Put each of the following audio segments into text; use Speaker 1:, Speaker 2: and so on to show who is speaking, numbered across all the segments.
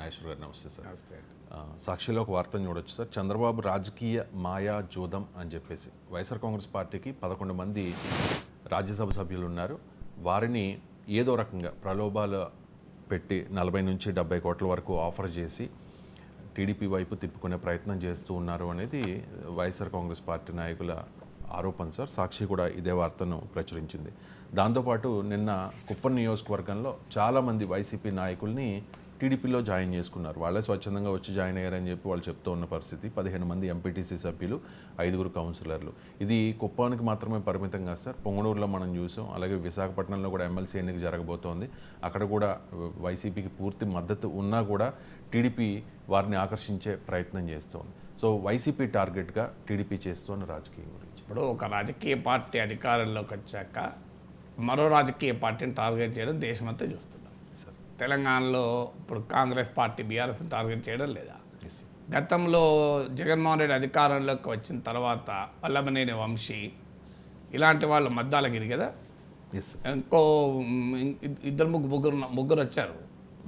Speaker 1: నాగేశ్వర గారు నమస్తే సార్.
Speaker 2: నమస్తే.
Speaker 1: సాక్షిలో ఒక వార్తను చూడొచ్చు సార్. చంద్రబాబు రాజకీయ మాయా జూదం అని చెప్పేసి వైఎస్ఆర్ కాంగ్రెస్ పార్టీకి 11 మంది రాజ్యసభ సభ్యులు ఉన్నారు. వారిని ఏదో రకంగా ప్రలోభాలు పెట్టి 40 నుంచి 70 కోట్ల వరకు ఆఫర్ చేసి టీడీపీ వైపు తిప్పుకునే ప్రయత్నం చేస్తూ ఉన్నారు అనేది వైఎస్ఆర్ కాంగ్రెస్ పార్టీ నాయకుల ఆరోపణ సార్. సాక్షి కూడా ఇదే వార్తను ప్రచురించింది. దాంతోపాటు నిన్న కుప్పం నియోజకవర్గంలో చాలామంది వైసీపీ నాయకుల్ని టీడీపీలో జాయిన్ చేసుకున్నారు. వాళ్ళే స్వచ్ఛందంగా వచ్చి జాయిన్ అయ్యారని చెప్పి వాళ్ళు చెప్తూ ఉన్న పరిస్థితి. 15 మంది ఎంపీటీసీ సభ్యులు, 5 కౌన్సిలర్లు. ఇది కుప్పానికి మాత్రమే పరిమితం కాదు సార్. పొంగనూరులో మనం చూసాం. అలాగే విశాఖపట్నంలో కూడా ఎమ్మెల్సీ ఎన్నిక జరగబోతోంది. అక్కడ కూడా వైసీపీకి పూర్తి మద్దతు ఉన్నా కూడా టీడీపీ వారిని ఆకర్షించే ప్రయత్నం చేస్తోంది. సో వైసీపీ టార్గెట్గా టీడీపీ చేస్తున్న రాజకీయం గురించి.
Speaker 2: ఇప్పుడు ఒక రాజకీయ పార్టీ అధికారంలోకి వచ్చాక మరో రాజకీయ పార్టీని టార్గెట్ చేయడం దేశమంతా చూస్తున్నాం. తెలంగాణలో ఇప్పుడు కాంగ్రెస్ పార్టీ బీఆర్ఎస్ని టార్గెట్ చేయడం లేదా? గతంలో జగన్మోహన్ రెడ్డి అధికారంలోకి వచ్చిన తర్వాత వల్లభనేని వంశీ ఇలాంటి వాళ్ళు మద్దాలగిరి కదా, ఇంకో ఇద్దరు ముగ్గురు వచ్చారు.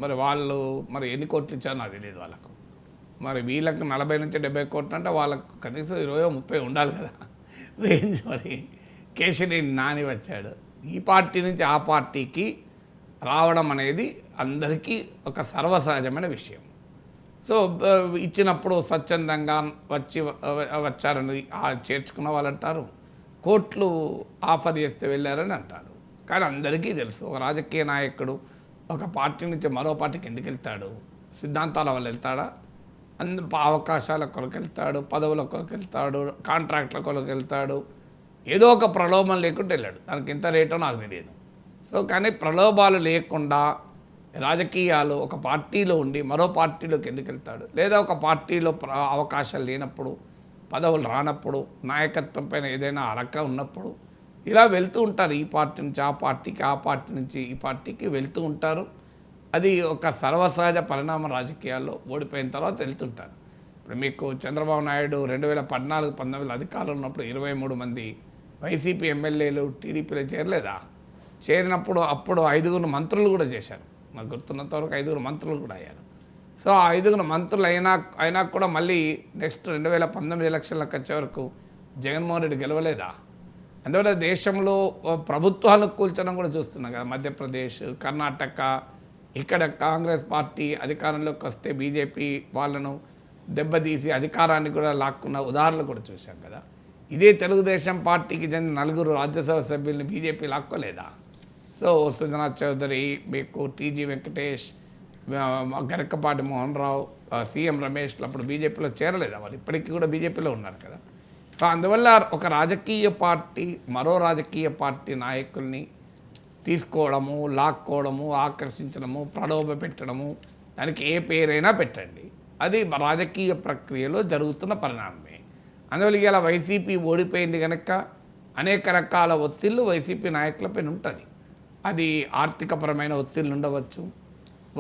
Speaker 2: మరి వాళ్ళు మరి ఎన్ని కోట్లు ఇచ్చారో నాకు తెలియదు వాళ్ళకు. మరి వీళ్ళకి 40 నుంచి 70 కోట్లు అంటే వాళ్ళకు కనీసం 20-30 ఉండాలి కదా రేంజ్. మరి కేశినేని నాని వచ్చాడు. ఈ పార్టీ నుంచి ఆ పార్టీకి రావడం అనేది అందరికీ ఒక సర్వసహజమైన విషయం. సో ఇచ్చినప్పుడు స్వచ్ఛందంగా వచ్చారని చేర్చుకున్న వాళ్ళు అంటారు, కోట్లు ఆఫర్ చేస్తే వెళ్ళారని అంటారు. కానీ అందరికీ తెలుసు ఒక రాజకీయ నాయకుడు ఒక పార్టీ నుంచి మరో పార్టీకి ఎందుకు వెళ్తాడు? సిద్ధాంతాల వల్ల వెళ్తాడా? అవకాశాల కొరకు వెళ్తాడు, పదవుల కొరకు వెళ్తాడు, కాంట్రాక్ట్ల కొరకు వెళ్తాడు. ఏదో ఒక ప్రలోభం లేకుండా వెళ్ళాడు. దానికి ఎంత రేటో నాకు తెలియదు. సో కానీ ప్రలోభాలు లేకుండా రాజకీయాలు ఒక పార్టీలో ఉండి మరో పార్టీలోకి ఎందుకు వెళ్తాడు? లేదా ఒక పార్టీలో అవకాశాలు లేనప్పుడు, పదవులు రానప్పుడు, నాయకత్వం పైన ఏదైనా అలక ఉన్నప్పుడు ఇలా వెళ్తూ ఉంటారు. ఈ పార్టీ నుంచి ఆ పార్టీకి, ఆ పార్టీ నుంచి ఈ పార్టీకి వెళ్తూ ఉంటారు. అది ఒక సర్వసహజ పరిణామ రాజకీయాల్లో ఓడిపోయిన తర్వాత వెళ్తుంటారు. ఇప్పుడు మీకు చంద్రబాబు నాయుడు 2014-19 అధికారంలో ఉన్నప్పుడు 23 మంది వైసీపీ ఎమ్మెల్యేలు టీడీపీలో చేరలేదా? చేరినప్పుడు అప్పుడు 5 మంత్రులు కూడా చేశారు. నాకు గుర్తున్నంత వరకు 5 మంత్రులు కూడా అయ్యారు. సో ఆ 5 మంత్రులు అయినా కూడా మళ్ళీ నెక్స్ట్ 2019 ఎలక్షన్లకు వచ్చే వరకు జగన్మోహన్ రెడ్డి గెలవలేదా? అందువల్ల దేశంలో ప్రభుత్వాలను కూల్చడం కూడా చూస్తున్నాం కదా. మధ్యప్రదేశ్, కర్ణాటక, ఇక్కడ కాంగ్రెస్ పార్టీ అధికారంలోకి వస్తే బీజేపీ వాళ్ళను దెబ్బతీసి అధికారాన్ని కూడా లాక్కున్న ఉదాహరణలు కూడా చూశాం కదా. ఇదే తెలుగుదేశం పార్టీకి చెందిన 4 రాజ్యసభ సభ్యుల్ని బీజేపీ లాక్కోలేదా? సో సుజనా చౌదరి, మీకు టీజీ వెంకటేష్, గరకపాటి మోహన్ రావు, సీఎం రమేష్ అప్పుడు బీజేపీలో చేరలేదా? వాళ్ళు ఇప్పటికీ కూడా బీజేపీలో ఉన్నారు కదా. సో అందువల్ల ఒక రాజకీయ పార్టీ మరో రాజకీయ పార్టీ నాయకుల్ని తీసుకోవడము, లాక్కోవడము, ఆకర్షించడము, ప్రలోభ పెట్టడము, దానికి ఏ పేరైనా పెట్టండి, అది రాజకీయ ప్రక్రియలో జరుగుతున్న పరిణామమే. అందువల్ల ఇలా వైసీపీ ఓడిపోయింది కనుక అనేక రకాల ఒత్తిళ్ళు వైసీపీ నాయకులపైన ఉంటుంది. అది ఆర్థికపరమైన ఒత్తిళ్ళు ఉండవచ్చు,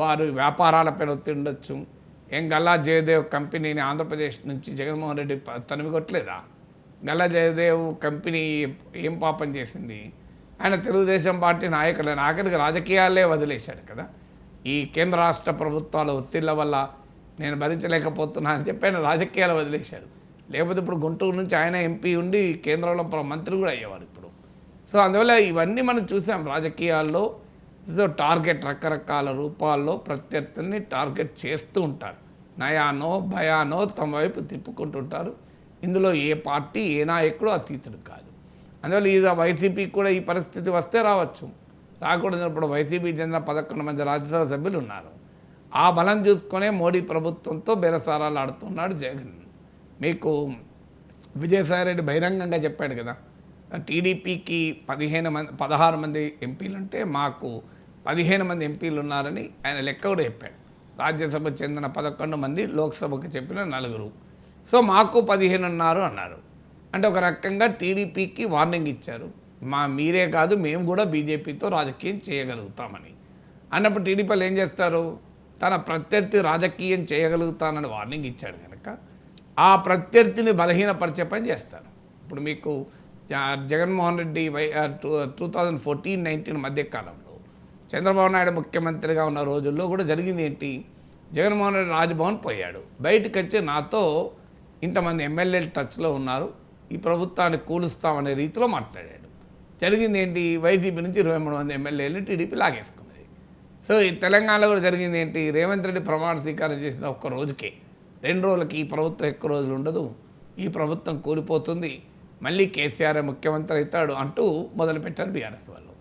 Speaker 2: వారు వ్యాపారాలపైన ఒత్తిడి ఉండొచ్చు. గల్లా జయదేవ్ కంపెనీని ఆంధ్రప్రదేశ్ నుంచి జగన్మోహన్ రెడ్డి తనిమికొట్టలేదా? గల్లా జయదేవ్ కంపెనీ ఏం పాపం చేసింది? ఆయన తెలుగుదేశం పార్టీ నాయకులను ఆఖరికి రాజకీయాలే వదిలేశాడు కదా. ఈ కేంద్ర రాష్ట్ర ప్రభుత్వాల ఒత్తిళ్ల వల్ల నేను భరించలేకపోతున్నా అని చెప్పి ఆయన రాజకీయాలు వదిలేశాడు. లేకపోతే ఇప్పుడు గుంటూరు నుంచి ఆయన ఎంపీ ఉండి కేంద్రంలో మంత్రి కూడా అయ్యేవారు ఇప్పుడు. సో అందువల్ల ఇవన్నీ మనం చూసాం రాజకీయాల్లో. సో టార్గెట్ రకరకాల రూపాల్లో ప్రత్యర్థుల్ని టార్గెట్ చేస్తూ ఉంటారు. నయానో భయానో తమ వైపు తిప్పుకుంటుంటారు. ఇందులో ఏ పార్టీ ఏ నాయకుడు అతీతుడు కాదు. అందువల్ల ఇది వైసీపీ కూడా ఈ పరిస్థితి వస్తే రావచ్చు, రాకూడదు. వైసీపీ చెందిన 11 మంది రాజ్యసభ సభ్యులు ఉన్నారు. ఆ బలం చూసుకొనే మోడీ ప్రభుత్వంతో బేరసారాలు ఆడుతున్నాడు జగన్. మీకు విజయసాయిరెడ్డి బహిరంగంగా చెప్పాడు కదా, టీడీపీకి 16 మంది ఎంపీలు ఉంటే మాకు 15 మంది ఎంపీలు ఉన్నారని ఆయన లెక్క కూడా చెప్పాడు. రాజ్యసభకు చెందిన 11 మంది, లోక్సభకు చెప్పిన 4. సో మాకు 15 ఉన్నారు అన్నారు. అంటే ఒక రకంగా టీడీపీకి వార్నింగ్ ఇచ్చారు, మీరే కాదు మేము కూడా బీజేపీతో రాజకీయం చేయగలుగుతామని. అన్నప్పుడు టీడీపీలు ఏం చేస్తారు? తన ప్రత్యర్థి రాజకీయం చేయగలుగుతానని వార్నింగ్ ఇచ్చాడు కనుక ఆ ప్రత్యర్థిని బలహీనపరిచే పని చేస్తారు. ఇప్పుడు మీకు జగన్మోహన్ రెడ్డి 2014-19 మధ్యకాలంలో చంద్రబాబు నాయుడు ముఖ్యమంత్రిగా ఉన్న రోజుల్లో కూడా జరిగింది ఏంటి? జగన్మోహన్ రెడ్డి రాజ్భవన్ పోయాడు. బయటకు వచ్చి నాతో ఇంతమంది ఎమ్మెల్యేలు టచ్లో ఉన్నారు, ఈ ప్రభుత్వాన్ని కూలుస్తామనే రీతిలో మాట్లాడాడు. జరిగింది ఏంటి? వైసీపీ నుంచి 23 మంది ఎమ్మెల్యేలు టీడీపీ లాగేసుకున్నది. సో ఈ తెలంగాణలో కూడా జరిగింది ఏంటి? రేవంత్ రెడ్డి ప్రమాణ స్వీకారం చేసిన ఒక్క రోజుకే 2 రోజులకి ఈ ప్రభుత్వం ఎక్కువ రోజులు ఉండదు, ఈ ప్రభుత్వం కూలిపోతుంది, మళ్ళీ కేసీఆర్ ముఖ్యమంత్రి అవుతాడు అంటూ మొదలుపెట్టారు బీఆర్ఎస్ వాళ్ళు.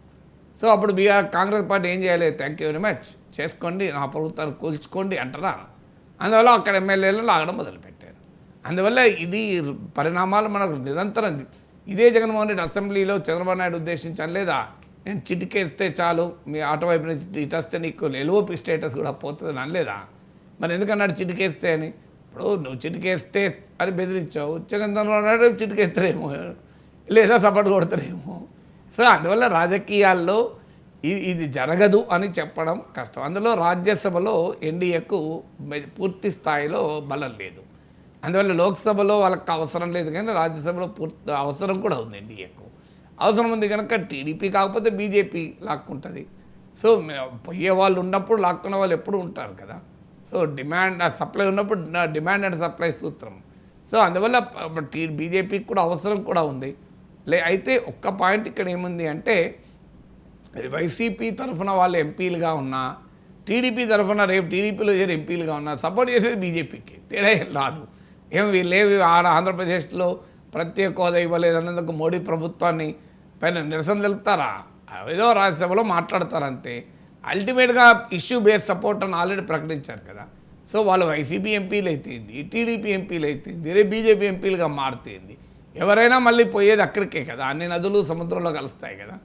Speaker 2: సో అప్పుడు కాంగ్రెస్ పార్టీ ఏం చేయాలి? థ్యాంక్ యూ వెరీ మచ్, చేసుకోండి, నా ప్రభుత్వాన్ని కూల్చుకోండి అంటారా? అందువల్ల అక్కడ ఎమ్మెల్యేలు లాగడం మొదలుపెట్టారు. అందువల్ల ఇది పరిణామాలు మనకు నిరంతరం. ఇదే జగన్మోహన్ రెడ్డి అసెంబ్లీలో చంద్రబాబు నాయుడు ఉద్దేశించాను లేదా, నేను చిటికేస్తే చాలు మీ ఆటో వైపు నుంచి ఇటు వస్తే నీకు ఎల్ఓపి స్టేటస్ కూడా పోతుంది అనలేదా? మరి ఎందుకన్నాడు చిటికేస్తే అని? ఇప్పుడు నువ్వు చిటికేస్తే అని బెదిరించావు, చంద్రబాబు నాయుడు చిటికేస్తాడేమో లేదా సపోర్ట్ కొడతాడేమో. సో అందువల్ల రాజకీయాల్లో ఇది జరగదు అని చెప్పడం కష్టం. అందులో రాజ్యసభలో ఎన్డీఏకు పూర్తి స్థాయిలో బలం లేదు, అందువల్ల లోక్సభలో వాళ్ళకి అవసరం లేదు, కానీ రాజ్యసభలో పూర్తి అవసరం కూడా ఉంది. ఎన్డీఏకు అవసరం ఉంది కనుక టీడీపీ కాకపోతే బీజేపీ లాక్కుంటుంది. సో పోయే వాళ్ళు ఉన్నప్పుడు లాక్కున్న వాళ్ళు ఎప్పుడు ఉంటారు కదా. సో డిమాండ్ సప్లై ఉన్నప్పుడు డిమాండ్ అండ్ సప్లై సూత్రం. సో అందువల్ల బీజేపీకి కూడా అవసరం కూడా ఉంది. అయితే ఒక్క పాయింట్ ఇక్కడ ఏముంది అంటే, వైసీపీ తరఫున వాళ్ళు ఎంపీలుగా ఉన్నా, టీడీపీ తరఫున రేపు టీడీపీలో చేరి ఎంపీలుగా ఉన్నా సపోర్ట్ చేసేది బీజేపీకి, తేడా ఏం రాదు. వీళ్ళేవి ఆంధ్రప్రదేశ్లో ప్రత్యేక హోదా ఇవ్వలేదన్నందుకు మోడీ ప్రభుత్వాన్ని పైన నిరసన తెలుపుతారా? ఏదో రాజ్యసభలో మాట్లాడతారంతే. అల్టిమేట్గా ఇష్యూ బేస్ సపోర్ట్ అని ఆల్రెడీ ప్రకటించారు కదా. సో వాళ్ళు వైసీపీ ఎంపీలు అయితేంది, టీడీపీ ఎంపీలు అయితేంది, రేపు బీజేపీ ఎంపీలుగా మారుతేంది, ఎవరైనా మళ్ళీ పోయేది అక్కడికే కదా. అన్ని నదులు సముద్రంలో కలుస్తాయి కదా.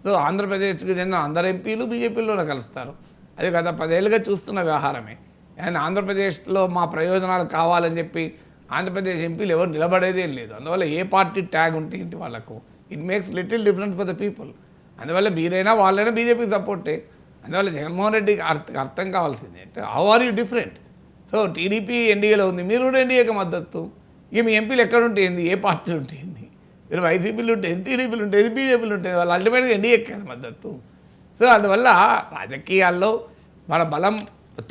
Speaker 2: సో ఆంధ్రప్రదేశ్కి చెందిన అందరు ఎంపీలు బీజేపీలోనే కలుస్తారు. అది గత 10 ఏళ్ళుగా చూస్తున్న వ్యవహారమే. అండ్ ఆంధ్రప్రదేశ్లో మా ప్రయోజనాలు కావాలని చెప్పి ఆంధ్రప్రదేశ్ ఎంపీలు ఎవరు నిలబడేదే లేదు. అందువల్ల ఏ పార్టీ ట్యాగ్ ఉంటే ఏంటి వాళ్ళకు, it makes little difference for the people. అందువల్ల మీరైనా వాళ్ళైనా బీజేపీకి సపోర్టే. అందువల్ల జగన్మోహన్ రెడ్డికి అర్థం కావాల్సింది అంటే, how are you different? So TDP ఎన్డీఏలో ఉంది, మీరు కూడా ఎన్డీఏకి మద్దతు. ఇక మీ ఎంపీలు ఎక్కడ ఉంటుంది, ఏ పార్టీలు ఉంటుంది? మీరు వైసీపీలు ఉంటుంది, టీడీపీలు ఉంటుంది, బీజేపీలు ఉంటుంది, వాళ్ళు అల్టిమేట్గా ఎన్డీఏకి మద్దతు. సో అందువల్ల రాజకీయాల్లో మన బలం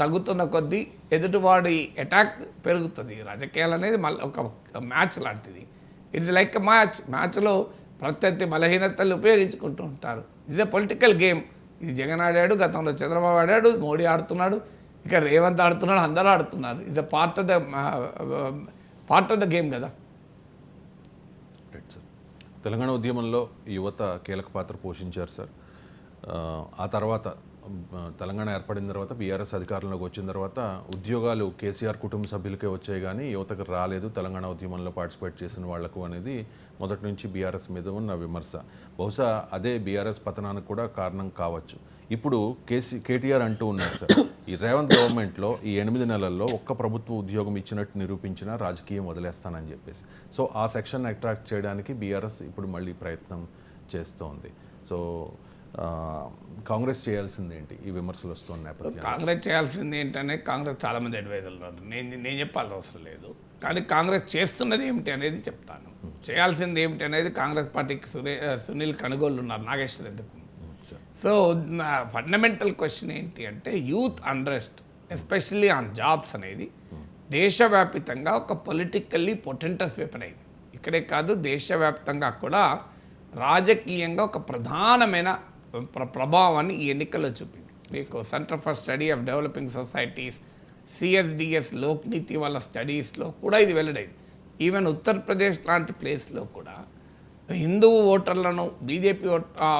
Speaker 2: తగ్గుతున్న కొద్దీ ఎదుటివాడి అటాక్ పెరుగుతుంది. రాజకీయాలు అనేది మళ్ళీ ఒక మ్యాచ్ లాంటిది. ఇట్స్ లైక్ మ్యాచ్లో ప్రత్యర్థి బలహీనతలు ఉపయోగించుకుంటూ ఉంటారు. ఇది పొలిటికల్ గేమ్. ఇది జగన్ ఆడాడు, గతంలో చంద్రబాబు ఆడాడు, మోడీ ఆడుతున్నాడు, ఇక రేవంత్ ఆడుతున్నాడు, అందరూ ఆడుతున్నారు. ఇది పార్ట్ ఆఫ్ ద గేమ్ కదా.
Speaker 1: Right sir. తెలంగాణ ఉద్యమంలో యువత కీలక పాత్ర పోషించారు సార్. ఆ తర్వాత తెలంగాణ ఏర్పడిన తర్వాత బీఆర్ఎస్ అధికారంలోకి వచ్చిన తర్వాత ఉద్యోగాలు కేసీఆర్ కుటుంబ సభ్యులకే వచ్చాయి, కానీ యువతకు రాలేదు తెలంగాణ ఉద్యమంలో పార్టిసిపేట్ చేసిన వాళ్లకు అనేది మొదటి నుంచి బీఆర్ఎస్ మీద ఉన్న విమర్శ. బహుశా అదే బీఆర్ఎస్ పతనానికి కూడా కారణం కావచ్చు. ఇప్పుడు కేటీఆర్ అంటూ ఉన్నారు సార్, ఈ రేవంత్ గవర్నమెంట్లో ఈ 8 నెలల్లో ఒక్క ప్రభుత్వ ఉద్యోగం ఇచ్చినట్టు నిరూపించిన రాజకీయం వదిలేస్తానని చెప్పేసి. సో ఆ సెక్షన్ అట్రాక్ట్ చేయడానికి బీఆర్ఎస్ ఇప్పుడు మళ్ళీ ప్రయత్నం చేస్తోంది. సో కాంగ్రెస్ చేయాల్సింది ఏంటి ఈ విమర్శలు వస్తున్న నేపథ్యంలో?
Speaker 2: కాంగ్రెస్ చేయాల్సింది ఏంటనే కాంగ్రెస్ చాలామంది అడ్వైజర్లు ఉన్నారు, నేను చెప్పాల్సిన అవసరం లేదు. కానీ కాంగ్రెస్ చేస్తున్నది ఏమిటి అనేది చెప్తాను. చేయాల్సింది ఏమిటి అనేది కాంగ్రెస్ పార్టీకి సునీల్ కనుగోలు ఉన్నారు, నాగేశ్వర్ ఎందుకు. సో ఫండమెంటల్ క్వశ్చన్ ఏంటి అంటే, youth unrest especially on jobs అనేది దేశవ్యాప్తంగా ఒక పొలిటికల్లీ పొటెంటస్ వెపన్ అయింది. ఇక్కడే కాదు, దేశవ్యాప్తంగా కూడా రాజకీయంగా ఒక ప్రధానమైన ప్రభావాన్ని ఈ ఎన్నికల్లో చూపింది. మీకు centre for study of developing societies CSDS Lokniti వాళ్ళ స్టడీస్లో కూడా ఇది వెల్లడైంది. ఈవెన్ ఉత్తరప్రదేశ్ లాంటి ప్లేస్లో కూడా హిందూ ఓటర్లను బీజేపీ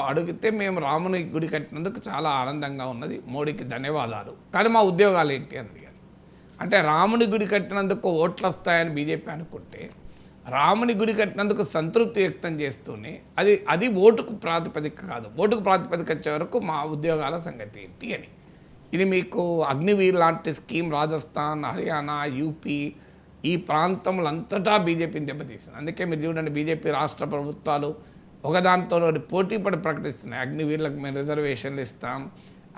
Speaker 2: అడిగితే మేము రాముని గుడి కట్టినందుకు చాలా ఆనందంగా ఉన్నది, మోడీకి ధన్యవాదాలు, కానీ మా ఉద్యోగాలు ఏంటి అని అడిగారు. అంటే రాముని గుడి కట్టినందుకు ఓట్లు వస్తాయని బీజేపీ అనుకుంటే, రాముని గుడి కట్టినందుకు సంతృప్తి వ్యక్తం చేస్తూనే అది ఓటుకు ప్రాతిపదిక కాదు, ఓటుకు ప్రాతిపదిక వచ్చే వరకు మా ఉద్యోగాల సంగతి ఏంటి అని. ఇది మీకు అగ్నివీర్ లాంటి స్కీమ్ రాజస్థాన్, హర్యానా, యూపీ ఈ ప్రాంతములంతటా బీజేపీని దెబ్బతీసింది. అందుకే మీరు చూడండి, బీజేపీ రాష్ట్ర ప్రభుత్వాలు ఒకదానితో పోటీ పడి ప్రకటిస్తున్నాయి. అగ్నివీర్లకు మేము రిజర్వేషన్లు ఇస్తాం,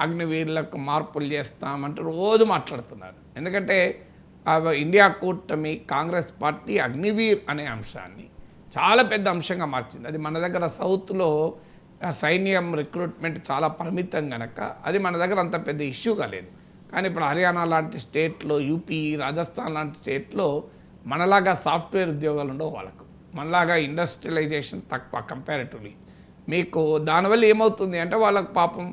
Speaker 2: అగ్నివీర్లకు మార్పులు చేస్తాం అంటూ రోజు మాట్లాడుతున్నారు. ఎందుకంటే ఇండియా కూటమి కాంగ్రెస్ పార్టీ అగ్నివీర్ అనే అంశాన్ని చాలా పెద్ద అంశంగా మార్చింది. అది మన దగ్గర సౌత్లో సైన్యం రిక్రూట్మెంట్ చాలా పరిమితం కనుక అది మన దగ్గర అంత పెద్ద ఇష్యూగా లేదు. కానీ ఇప్పుడు హర్యానా లాంటి స్టేట్లో, యూపీ, రాజస్థాన్ లాంటి స్టేట్లో మనలాగా సాఫ్ట్వేర్ ఉద్యోగాలు ఉండవు వాళ్ళకు, మనలాగా ఇండస్ట్రియలైజేషన్ తక్కువ కంపారిటివ్లీ. మీకు దానివల్ల ఏమవుతుంది అంటే వాళ్ళకు పాపం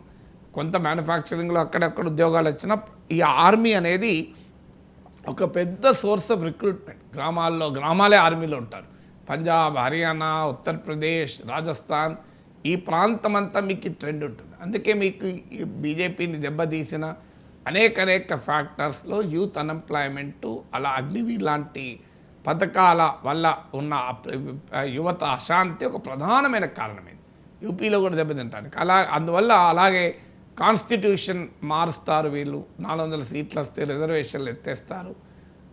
Speaker 2: కొంత మ్యానుఫ్యాక్చరింగ్లో అక్కడక్కడ ఉద్యోగాలు వచ్చినా ఈ ఆర్మీ అనేది ఒక పెద్ద సోర్స్ ఆఫ్ రిక్రూట్మెంట్. గ్రామాలే ఆర్మీలో ఉంటారు. పంజాబ్, హర్యానా, ఉత్తరప్రదేశ్, రాజస్థాన్ ఈ ప్రాంతం అంతా మీకు ట్రెండ్ ఉంటుంది. అందుకే మీకు ఈ బీజేపీని దెబ్బతీసిన అనేక ఫ్యాక్టర్స్లో యూత్ అన్ఎంప్లాయ్మెంటు, అలా అగ్నివీర్ లాంటి పథకాల వల్ల ఉన్న యువత అశాంతి ఒక ప్రధానమైన కారణమైంది. యూపీలో కూడా దెబ్బతింటానికి అందువల్ల అలాగే కాన్స్టిట్యూషన్ మారుస్తారు వీళ్ళు, 400 సీట్లు వస్తే రిజర్వేషన్లు ఎత్తేస్తారు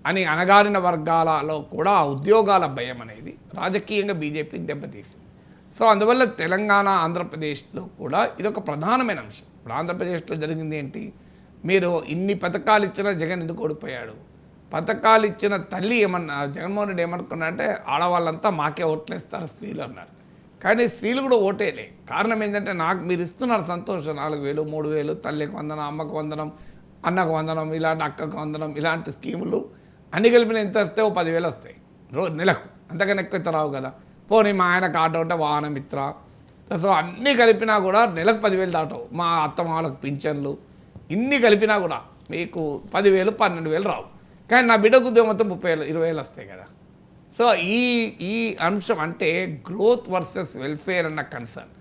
Speaker 2: అని అణగారిన వర్గాలలో కూడా ఉద్యోగాల భయం అనేది రాజకీయంగా బీజేపీని దెబ్బతీసింది. సో అందువల్ల తెలంగాణ, ఆంధ్రప్రదేశ్లో కూడా ఇదొక ప్రధానమైన అంశం. ఇప్పుడు ఆంధ్రప్రదేశ్లో జరిగింది ఏంటి, మీరు ఇన్ని పథకాలు ఇచ్చినా జగన్ ఎందుకు ఓడిపోయాడు? పథకాలు ఇచ్చిన తల్లి జగన్మోహన్ రెడ్డి ఏమనుకున్నా అంటే ఆడవాళ్ళంతా మాకే ఓట్లేస్తారు స్త్రీలు అన్నారు. కానీ స్త్రీలు కూడా ఓటేలే. కారణం ఏంటంటే నాకు మీరు ఇస్తున్నారు సంతోషం, 4,000, 3,000, తల్లికి వందనం, అమ్మకు వందనం, అన్నకు వందనం, ఇలాంటి అక్కకు వందనం, ఇలాంటి స్కీములు అన్ని కలిపిన ఎంత వస్తే 10,000 వస్తాయి నెలకు, అంతకన్నా ఎక్కువ రావు కదా. పోనీ మా ఆయనకు ఆటో అంటే వాహన మిత్ర, సో అన్నీ కలిపినా కూడా నెలకు 10,000 దాటవు. మా అత్తమామలకు పింఛన్లు ఇన్ని కలిపినా కూడా మీకు 10,000, 12,000 రావు. కానీ నా బిడ్డకు ఉద్యోగం మొత్తం 30,000, 20,000 వస్తాయి కదా. సో ఈ అంశం అంటే గ్రోత్ వర్సెస్ వెల్ఫేర్ అన్న కన్సర్న్,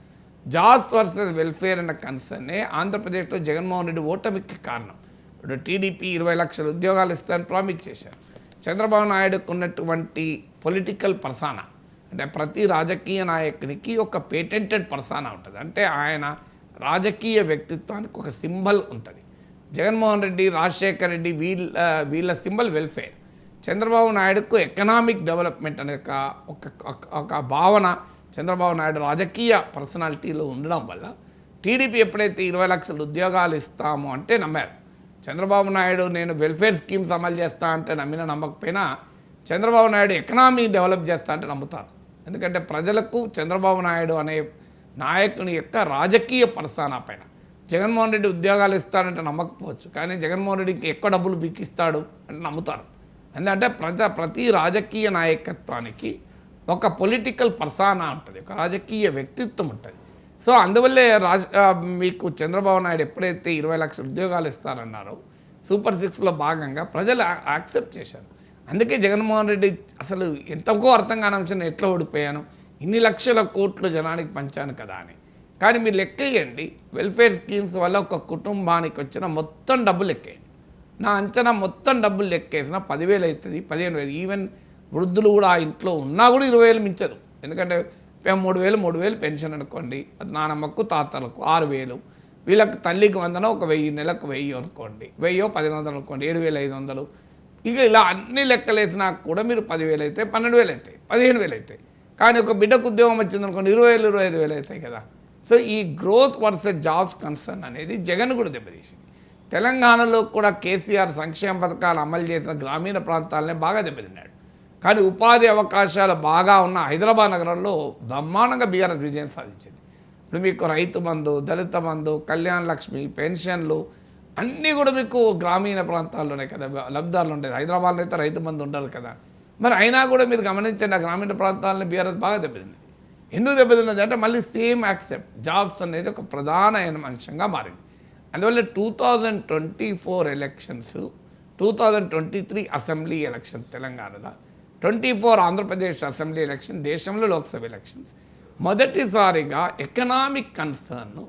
Speaker 2: జాబ్స్ వర్సెస్ వెల్ఫేర్ అన్న కన్సర్నే ఆంధ్రప్రదేశ్లో జగన్మోహన్ రెడ్డి ఓటమికి కారణం. ఇప్పుడు టీడీపీ 20 లక్షల ఉద్యోగాలు ఇస్తారని ప్రామిస్ చేశారు. చంద్రబాబు నాయుడుకు ఉన్నటువంటి పొలిటికల్ పర్సానా అంటే ప్రతి రాజకీయ నాయకునికి ఒక పేటెంటెడ్ పర్సానా ఉంటుంది. అంటే ఆయన రాజకీయ వ్యక్తిత్వానికి ఒక సింబల్ ఉంటుంది. జగన్మోహన్ రెడ్డి, రాజశేఖర్ రెడ్డి వీళ్ళ సింబల్ వెల్ఫేర్. చంద్రబాబు నాయుడుకు ఎకనామిక్ డెవలప్మెంట్ అనే ఒక భావన చంద్రబాబు నాయుడు రాజకీయ పర్సనాలిటీలో ఉండడం వల్ల టీడీపీ ఎప్పుడైతే 20 లక్షల ఉద్యోగాలు ఇస్తామో అంటే నమ్మారు. చంద్రబాబు నాయుడు నేను వెల్ఫేర్ స్కీమ్స్ అమలు చేస్తా అంటే నమ్మకపోయినా చంద్రబాబు నాయుడు ఎకనామీ డెవలప్ చేస్తా అంటే నమ్ముతారు. ఎందుకంటే ప్రజలకు చంద్రబాబు నాయుడు అనే నాయకుని యొక్క రాజకీయ పర్సనా పైన జగన్మోహన్ రెడ్డి ఉద్యోగాలు ఇస్తాడంటే నమ్మకపోవచ్చు, కానీ జగన్మోహన్ రెడ్డికి ఎక్కువ డబ్బులు బీకిస్తాడు అంటే నమ్ముతారు. ఎందుకంటే ప్రతి రాజకీయ నాయకత్వానికి ఒక పొలిటికల్ పర్సనా ఉంటుంది, ఒక రాజకీయ వ్యక్తిత్వం ఉంటుంది. సో అందువల్లే మీకు చంద్రబాబు నాయుడు ఎప్పుడైతే 20 లక్షల ఉద్యోగాలు ఇస్తారన్నారో సూపర్ 6లో భాగంగా ప్రజలు యాక్సెప్ట్ చేశారు. అందుకే జగన్మోహన్ రెడ్డి అసలు ఎంతకో అర్థం కాని అంశం ఎట్లా ఓడిపోయాను, ఇన్ని లక్షల కోట్లు జనానికి పంచాను కదా అని. కానీ మీరు లెక్కేయండి, వెల్ఫేర్ స్కీమ్స్ వల్ల ఒక కుటుంబానికి వచ్చిన మొత్తం డబ్బులు లెక్కేయండి. నా అంచనా మొత్తం డబ్బులు లెక్కేసిన 10,000 అవుతుంది, 15,000. ఈవెన్ వృద్ధులు కూడా ఆ ఇంట్లో ఉన్నా కూడా 20,000 మించదు. ఎందుకంటే 3,000 పెన్షన్ అనుకోండి, నానమ్మకు తాతలకు 6,000, వీళ్ళకి తల్లికి వందన ఒక 1,000, నెలకు 1,000 అనుకోండి, 1,000, 1,100 అనుకోండి, 7,500. ఇక ఇలా అన్ని లెక్కలేసినా కూడా మీరు 10,000 అయితే, 12,000 అవుతాయి, 15,000 అవుతాయి. కానీ ఒక బిడ్డకు ఉద్యోగం వచ్చింది అనుకోండి 20,000, 25,000 అవుతాయి కదా. సో ఈ గ్రోత్ వర్సెస్ జాబ్స్ కన్సర్న్ అనేది జగన్ కూడా దెబ్బతీసింది. తెలంగాణలో కూడా కేసీఆర్ సంక్షేమ పథకాలు అమలు చేసిన గ్రామీణ ప్రాంతాలనే బాగా దెబ్బతిన్నాడు. కానీ ఉపాధి అవకాశాలు బాగా ఉన్న హైదరాబాద్ నగరంలో బ్రహ్మాండంగా బీఆర్ఎస్ విజయం సాధించింది. ఇప్పుడు మీకు రైతు బంధు, దళిత బంధు, కళ్యాణ లక్ష్మి, పెన్షన్లు అన్నీ కూడా మీకు గ్రామీణ ప్రాంతాల్లోనే కదా లబ్ధాలు ఉండేది. హైదరాబాద్లో అయితే రైతు బంధు ఉండరు కదా. మరి అయినా కూడా మీరు గమనించండి, ఆ గ్రామీణ ప్రాంతాలని బీఆర్ఎస్ బాగా దెబ్బతింది. ఎందుకు దెబ్బతిన్నది అంటే మళ్ళీ సేమ్ యాక్సెప్ట్ జాబ్స్ అనేది ఒక ప్రధానమైన అంశంగా మారింది. అందువల్ల 2024 ఎలక్షన్స్, 2023 అసెంబ్లీ ఎలక్షన్ తెలంగాణలో, 24 ఆంధ్రప్రదేశ్ అసెంబ్లీ ఎలక్షన్, దేశంలో లోక్సభ ఎలక్షన్స్ మొదటిసారిగా ఎకనామిక్ కన్సర్న్,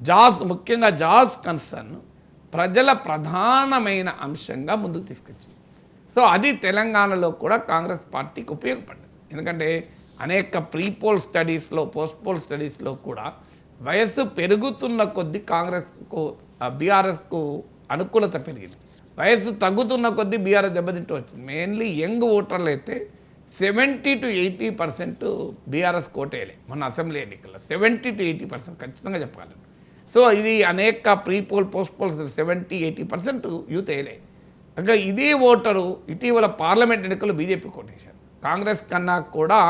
Speaker 2: జాబ్స్, ముఖ్యంగా జాబ్స్ కన్సర్న్ ప్రజల ప్రధానమైన అంశంగా ముందుకు తీసుకొచ్చింది. సో అది తెలంగాణలో కూడా కాంగ్రెస్ పార్టీకి ఉపయోగపడింది. ఎందుకంటే అనేక ప్రీపోల్ స్టడీస్లో, పోస్ట్ పోల్ స్టడీస్లో కూడా వయస్సు పెరుగుతున్న కొద్దీ కాంగ్రెస్కు, బీఆర్ఎస్కు అనుకూలత పెరిగింది. వయస్సు తగ్గుతున్న కొద్దీ బీఆర్ఎస్ దెబ్బతింటూ వచ్చింది. మెయిన్లీ యంగ్ ఓటర్లు అయితే 70 to 80% బీఆర్ఎస్ కోటేయలే మొన్న అసెంబ్లీ ఎన్నికల్లో. 70 to 80% ఖచ్చితంగా చెప్పగలను. సో ఇది అనేక ప్రీపోల్, పోస్ట్ పోల్స్ 70-80% యూత్ వేయలే. ఇంకా ఇదే ఓటరు ఇటీవల పార్లమెంట్ ఎన్నికల్లో బీజేపీ కోటేశారు. కాంగ్రెస్ కన్నా కూడా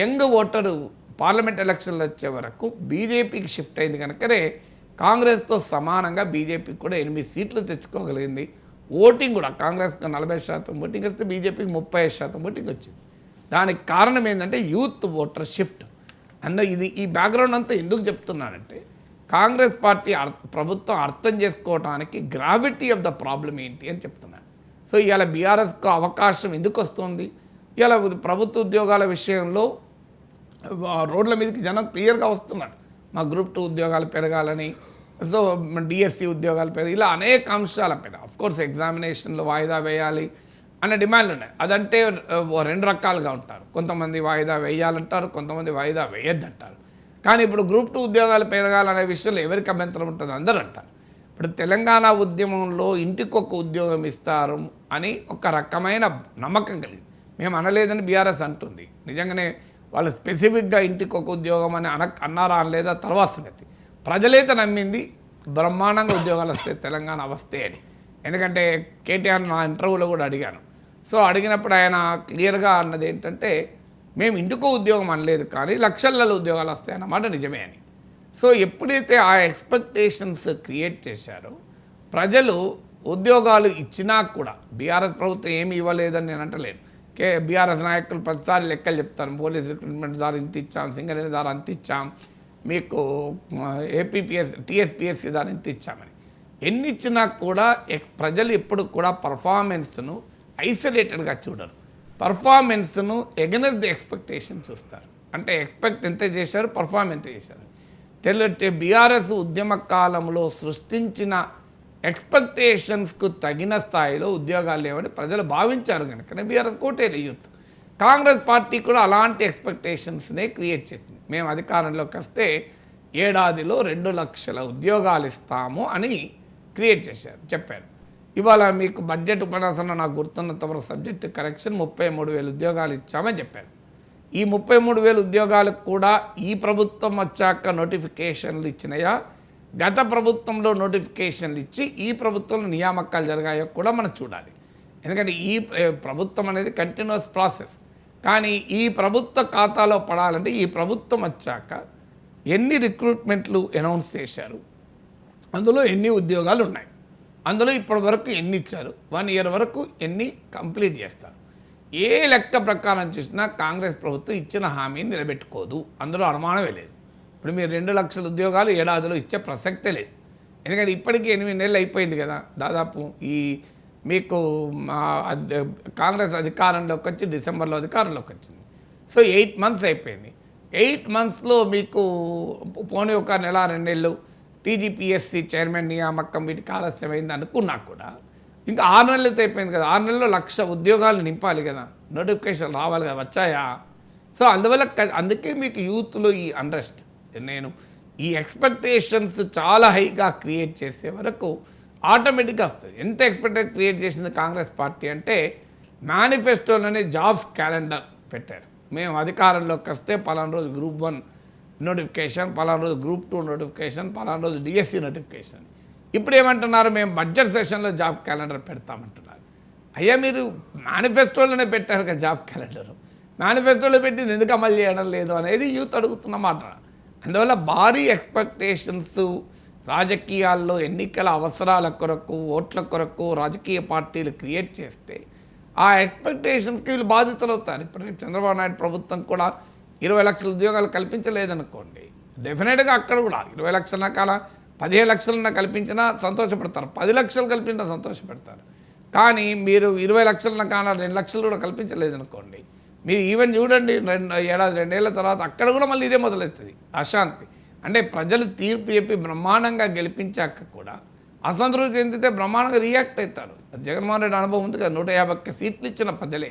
Speaker 2: యంగ్ ఓటరు పార్లమెంట్ ఎలక్షన్లు వచ్చే వరకు బీజేపీకి షిఫ్ట్ అయింది కనుకనే కాంగ్రెస్తో సమానంగా బీజేపీకి కూడా 8 సీట్లు తెచ్చుకోగలిగింది. ఓటింగ్ కూడా కాంగ్రెస్కి 40% ఓటింగ్ వస్తే బీజేపీకి 35% ఓటింగ్ వచ్చింది. దానికి కారణం ఏంటంటే యూత్ ఓటర్ షిఫ్ట్ ఈ బ్యాక్గ్రౌండ్ అంతా ఎందుకు చెప్తున్నానంటే కాంగ్రెస్ పార్టీ ప్రభుత్వం అర్థం చేసుకోవడానికి గ్రావిటీ ఆఫ్ ద ప్రాబ్లం ఏంటి అని చెప్తున్నాను. సో ఇవాళ బీఆర్ఎస్కు అవకాశం ఎందుకు వస్తుంది? ఇవాళ ప్రభుత్వ ఉద్యోగాల విషయంలో రోడ్ల మీదకి జనం క్లియర్గా వస్తున్నాడు. మా గ్రూప్ 2 ఉద్యోగాలు పెరగాలని, సో డిఎస్సి ఉద్యోగాలు పెరగాలి, ఇలా అనేక అంశాలపైన అఫ్కోర్స్ ఎగ్జామినేషన్లు వాయిదా వేయాలి అనే డిమాండ్లు ఉన్నాయి. అదంటే 2 రకాలుగా ఉంటారు. కొంతమంది వాయిదా వేయాలంటారు, కొంతమంది వాయిదా వేయద్దంటారు. కానీ ఇప్పుడు గ్రూప్ 2 ఉద్యోగాలు పెరగాలనే విషయంలో ఎవరికి అభ్యంతరం ఉంటుంది? అందరూ అంటారు. ఇప్పుడు తెలంగాణ ఉద్యమంలో ఇంటికొక ఉద్యోగం ఇస్తారు అని ఒక రకమైన నమ్మకం కలిగింది. మేము అనలేదని బీఆర్ఎస్ అంటుంది. నిజంగానే వాళ్ళు స్పెసిఫిక్గా ఇంటికి ఒక ఉద్యోగం అని అన్నారా అనలేదా తర్వాత సంగతి. ప్రజలైతే నమ్మింది బ్రహ్మాండంగా ఉద్యోగాలు వస్తాయి తెలంగాణ వస్తే అని. ఎందుకంటే కేటీఆర్ నా ఇంటర్వ్యూలో కూడా అడిగాను. సో అడిగినప్పుడు ఆయన క్లియర్గా అన్నది ఏంటంటే మేము ఇంటికో ఉద్యోగం అనలేదు, కానీ లక్షలలో ఉద్యోగాలు వస్తాయి అన్నమాట నిజమే అని. సో ఎప్పుడైతే ఆ ఎక్స్పెక్టేషన్స్ క్రియేట్ చేశారో ప్రజలు ఉద్యోగాలు ఇచ్చినా కూడా బీఆర్ఎస్ ప్రభుత్వం ఏమి ఇవ్వలేదని నేను అంటలేను. బీఆర్ఎస్ నాయకులు ప్రతిసారి లెక్కలు చెప్తారు. పోలీస్ రిక్రూట్మెంట్ ద్వారా ఇంత ఇచ్చాం, సింగరేణి ద్వారా అంత ఇచ్చాం, మీకు టీఎస్పీఎస్సీ ద్వారా ఇంత ఇచ్చామని. ఎన్ని ఇచ్చినా కూడా ప్రజలు ఎప్పుడు కూడా పర్ఫార్మెన్స్ను ఐసోలేటెడ్గా చూడరు. పర్ఫార్మెన్స్ను ఎగనెస్ట్ ది ఎక్స్పెక్టేషన్ చూస్తారు. అంటే ఎక్స్పెక్ట్ ఎంత చేశారు, పర్ఫార్మ్ ఎంత చేశారు. బీఆర్ఎస్ ఉద్యమ కాలంలో సృష్టించిన ఎక్స్పెక్టేషన్స్కు తగిన స్థాయిలో ఉద్యోగాలు లేవని ప్రజలు భావించారు కనుకనే బీఆర్ఎస్ కోటేరు యూత్. కాంగ్రెస్ పార్టీ కూడా అలాంటి ఎక్స్పెక్టేషన్స్నే క్రియేట్ చేసింది. మేము అధికారంలోకి వస్తే ఏడాదిలో 2 లక్షల ఉద్యోగాలు ఇస్తాము అని క్రియేట్ చేశారు, చెప్పారు. ఇవాళ మీకు బడ్జెట్ ఉపన్యాసంలో నాకు గుర్తున్నంతవరకు సబ్జెక్ట్ కరెక్షన్ 33,000 ఉద్యోగాలు ఇచ్చామని చెప్పారు. ఈ 33,000 ఉద్యోగాలకు కూడా ఈ ప్రభుత్వం వచ్చాక నోటిఫికేషన్లు ఇచ్చినాయా, గత ప్రభుత్వంలో నోటిఫికేషన్లు ఇచ్చి ఈ ప్రభుత్వంలో నియామకాలు జరిగాయో కూడా మనం చూడాలి. ఎందుకంటే ఈ ప్రభుత్వం అనేది కంటిన్యూస్ ప్రాసెస్. కానీ ఈ ప్రభుత్వ ఖాతాలో పడాలంటే ఈ ప్రభుత్వం వచ్చాక ఎన్ని రిక్రూట్మెంట్లు అనౌన్స్ చేశారు, అందులో ఎన్ని ఉద్యోగాలు ఉన్నాయి, అందులో ఇప్పటి వరకు ఎన్ని ఇచ్చారు, 1 ఇయర్ వరకు ఎన్ని కంప్లీట్ చేస్తారు. ఏ లెక్క ప్రకారం చూసినా కాంగ్రెస్ ప్రభుత్వం ఇచ్చిన హామీని నిలబెట్టుకోదు, అందులో అనుమానమే లేదు. ఇప్పుడు మీరు 2 లక్షల ఉద్యోగాలు ఏడాదిలో ఇచ్చే ప్రసక్తే లేదు. ఎందుకంటే ఇప్పటికీ 8 నెలలు అయిపోయింది కదా దాదాపు. ఈ మీకు కాంగ్రెస్ అధికారంలోకి వచ్చి డిసెంబర్లో అధికారంలోకి వచ్చింది. సో 8 మంత్స్ అయిపోయింది. 8 మంత్స్లో మీకు పోనీ ఒక నెల 2 నెలలు టీజీపీఎస్సీ చైర్మన్ నియామకం వీటికి ఆలస్యమైంది అనుకున్నా కూడా ఇంకా 6 నెలలతో అయిపోయింది కదా. 6 నెలల్లో 1,00,000 ఉద్యోగాలు నింపాలి కదా, నోటిఫికేషన్ రావాలి కదా, వచ్చాయా? సో అందుకే మీకు యూత్లో ఈ అండర్స్ట్, నేను ఈ ఎక్స్పెక్టేషన్స్ చాలా హైగా క్రియేట్ చేసే వరకు ఆటోమేటిక్గా వస్తుంది. ఎంత ఎక్స్పెక్టేషన్ క్రియేట్ చేసింది కాంగ్రెస్ పార్టీ అంటే మేనిఫెస్టోలోనే జాబ్స్ క్యాలెండర్ పెట్టారు. మేము అధికారంలోకి వస్తే పలానా రోజు గ్రూప్ 1 నోటిఫికేషన్, పలానా రోజు గ్రూప్ 2 నోటిఫికేషన్, పలానా రోజు డిఎస్సి నోటిఫికేషన్. ఇప్పుడు ఏమంటున్నారు, మేము బడ్జెట్ సెషన్లో జాబ్ క్యాలెండర్ పెడతామంటున్నారు. అయ్యా మీరు మేనిఫెస్టోలోనే పెట్టారు కదా జాబ్ క్యాలెండర్, మేనిఫెస్టోలో పెట్టింది ఎందుకు అమలు చేయడం లేదు అనేది యూత్ అడుగుతున్న మాట. అందువల్ల భారీ ఎక్స్పెక్టేషన్స్ రాజకీయాల్లో ఎన్నికల అవసరాల కొరకు, ఓట్ల కొరకు రాజకీయ పార్టీలు క్రియేట్ చేస్తే ఆ ఎక్స్పెక్టేషన్స్కి వీళ్ళు బాధితులు అవుతారు. ఇప్పుడు చంద్రబాబు నాయుడు ప్రభుత్వం కూడా 20 లక్షల ఉద్యోగాలు కల్పించలేదనుకోండి, డెఫినెట్గా అక్కడ కూడా 20 లక్షల కాల 15 లక్షలన్నా కల్పించినా సంతోషపడతారు, 10 లక్షలు కల్పించినా సంతోషపడతారు. కానీ మీరు 20 లక్షలన్నా కాన 2 లక్షలు కూడా కల్పించలేదనుకోండి, మీరు ఈవెన్ చూడండి 2 ఏళ్ల తర్వాత అక్కడ కూడా మళ్ళీ ఇదే మొదలవుతుంది అశాంతి. అంటే ప్రజలు తీర్పు చెప్పి బ్రహ్మాండంగా గెలిపించాక కూడా అసంతృప్తి చెందితే బ్రహ్మాండంగా రియాక్ట్ అవుతారు. జగన్మోహన్ రెడ్డి అనుభవం ఉంది కదా, 150 సీట్లు ఇచ్చిన ప్రజలే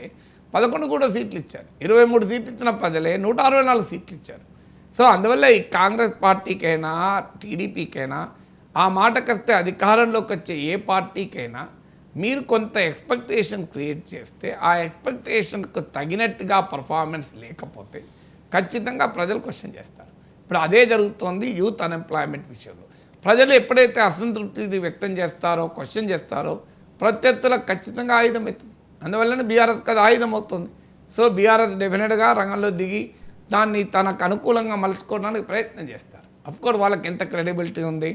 Speaker 2: 11 కూడా సీట్లు ఇచ్చారు, 23 సీట్లు ఇచ్చిన ప్రజలే 164 సీట్లు ఇచ్చారు. సో అందువల్ల ఈ కాంగ్రెస్ పార్టీకైనా టీడీపీకైనా ఆ మాటకొస్తే అధికారంలోకి వచ్చే ఏ పార్టీకైనా మీరు కొంత ఎక్స్పెక్టేషన్ క్రియేట్ చేస్తే ఆ ఎక్స్పెక్టేషన్కు తగినట్టుగా పర్ఫార్మెన్స్ లేకపోతే ఖచ్చితంగా ప్రజలు క్వశ్చన్ చేస్తారు. ఇప్పుడు అదే జరుగుతోంది యూత్ అన్ఎంప్లాయ్మెంట్ విషయంలో. ప్రజలు ఎప్పుడైతే అసంతృప్తి వ్యక్తం చేస్తారో, క్వశ్చన్ చేస్తారో, ప్రత్యర్థులకు ఖచ్చితంగా ఆయుధం అవుతుంది. అందువల్లనే బీఆర్ఎస్కి అది ఆయుధం అవుతుంది. సో బీఆర్ఎస్ డెఫినెట్గా రంగంలో దిగి దాన్ని తనకు అనుకూలంగా మలుచుకోవడానికి ప్రయత్నం చేస్తారు. అఫ్కోర్స్ వాళ్ళకి ఎంత క్రెడిబిలిటీ ఉంది,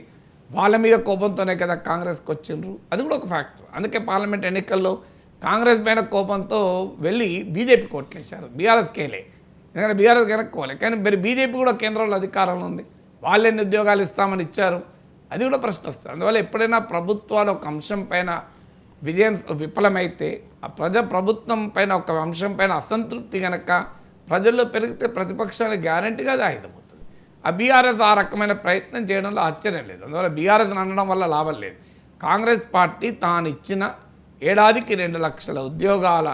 Speaker 2: వాళ్ళ మీద కోపంతోనే కదా కాంగ్రెస్కి వచ్చిండ్రు, అది కూడా ఒక ఫ్యాక్టర్. అందుకే పార్లమెంట్ ఎన్నికల్లో కాంగ్రెస్ పైన కోపంతో వెళ్ళి బీజేపీ కోట్లేశారు, బీఆర్ఎస్కి వెళ్ళే. ఎందుకంటే బీఆర్ఎస్ వెనక్కోవాలి, కానీ మరి బీజేపీ కూడా కేంద్రంలో అధికారంలో ఉంది, వాళ్ళు ఎన్ని ఉద్యోగాలు ఇస్తామని ఇచ్చారు, అది కూడా ప్రశ్న వస్తుంది. అందువల్ల ఎప్పుడైనా ప్రభుత్వాలు ఒక అంశం పైన విఫలమైతే ఆ ప్రభుత్వం పైన ఒక అంశం పైన అసంతృప్తి కనుక ప్రజల్లో పెరిగితే ప్రతిపక్షానికి గ్యారంటీగా అది ఆయుధమవుతుంది. ఆ బీఆర్ఎస్ ఆ రకమైన ప్రయత్నం చేయడంలో ఆశ్చర్యం లేదు. అందువల్ల బీఆర్ఎస్ అనడం వల్ల లాభం లేదు. కాంగ్రెస్ పార్టీ తాను ఇచ్చిన ఏడాదికి 2 లక్షల ఉద్యోగాల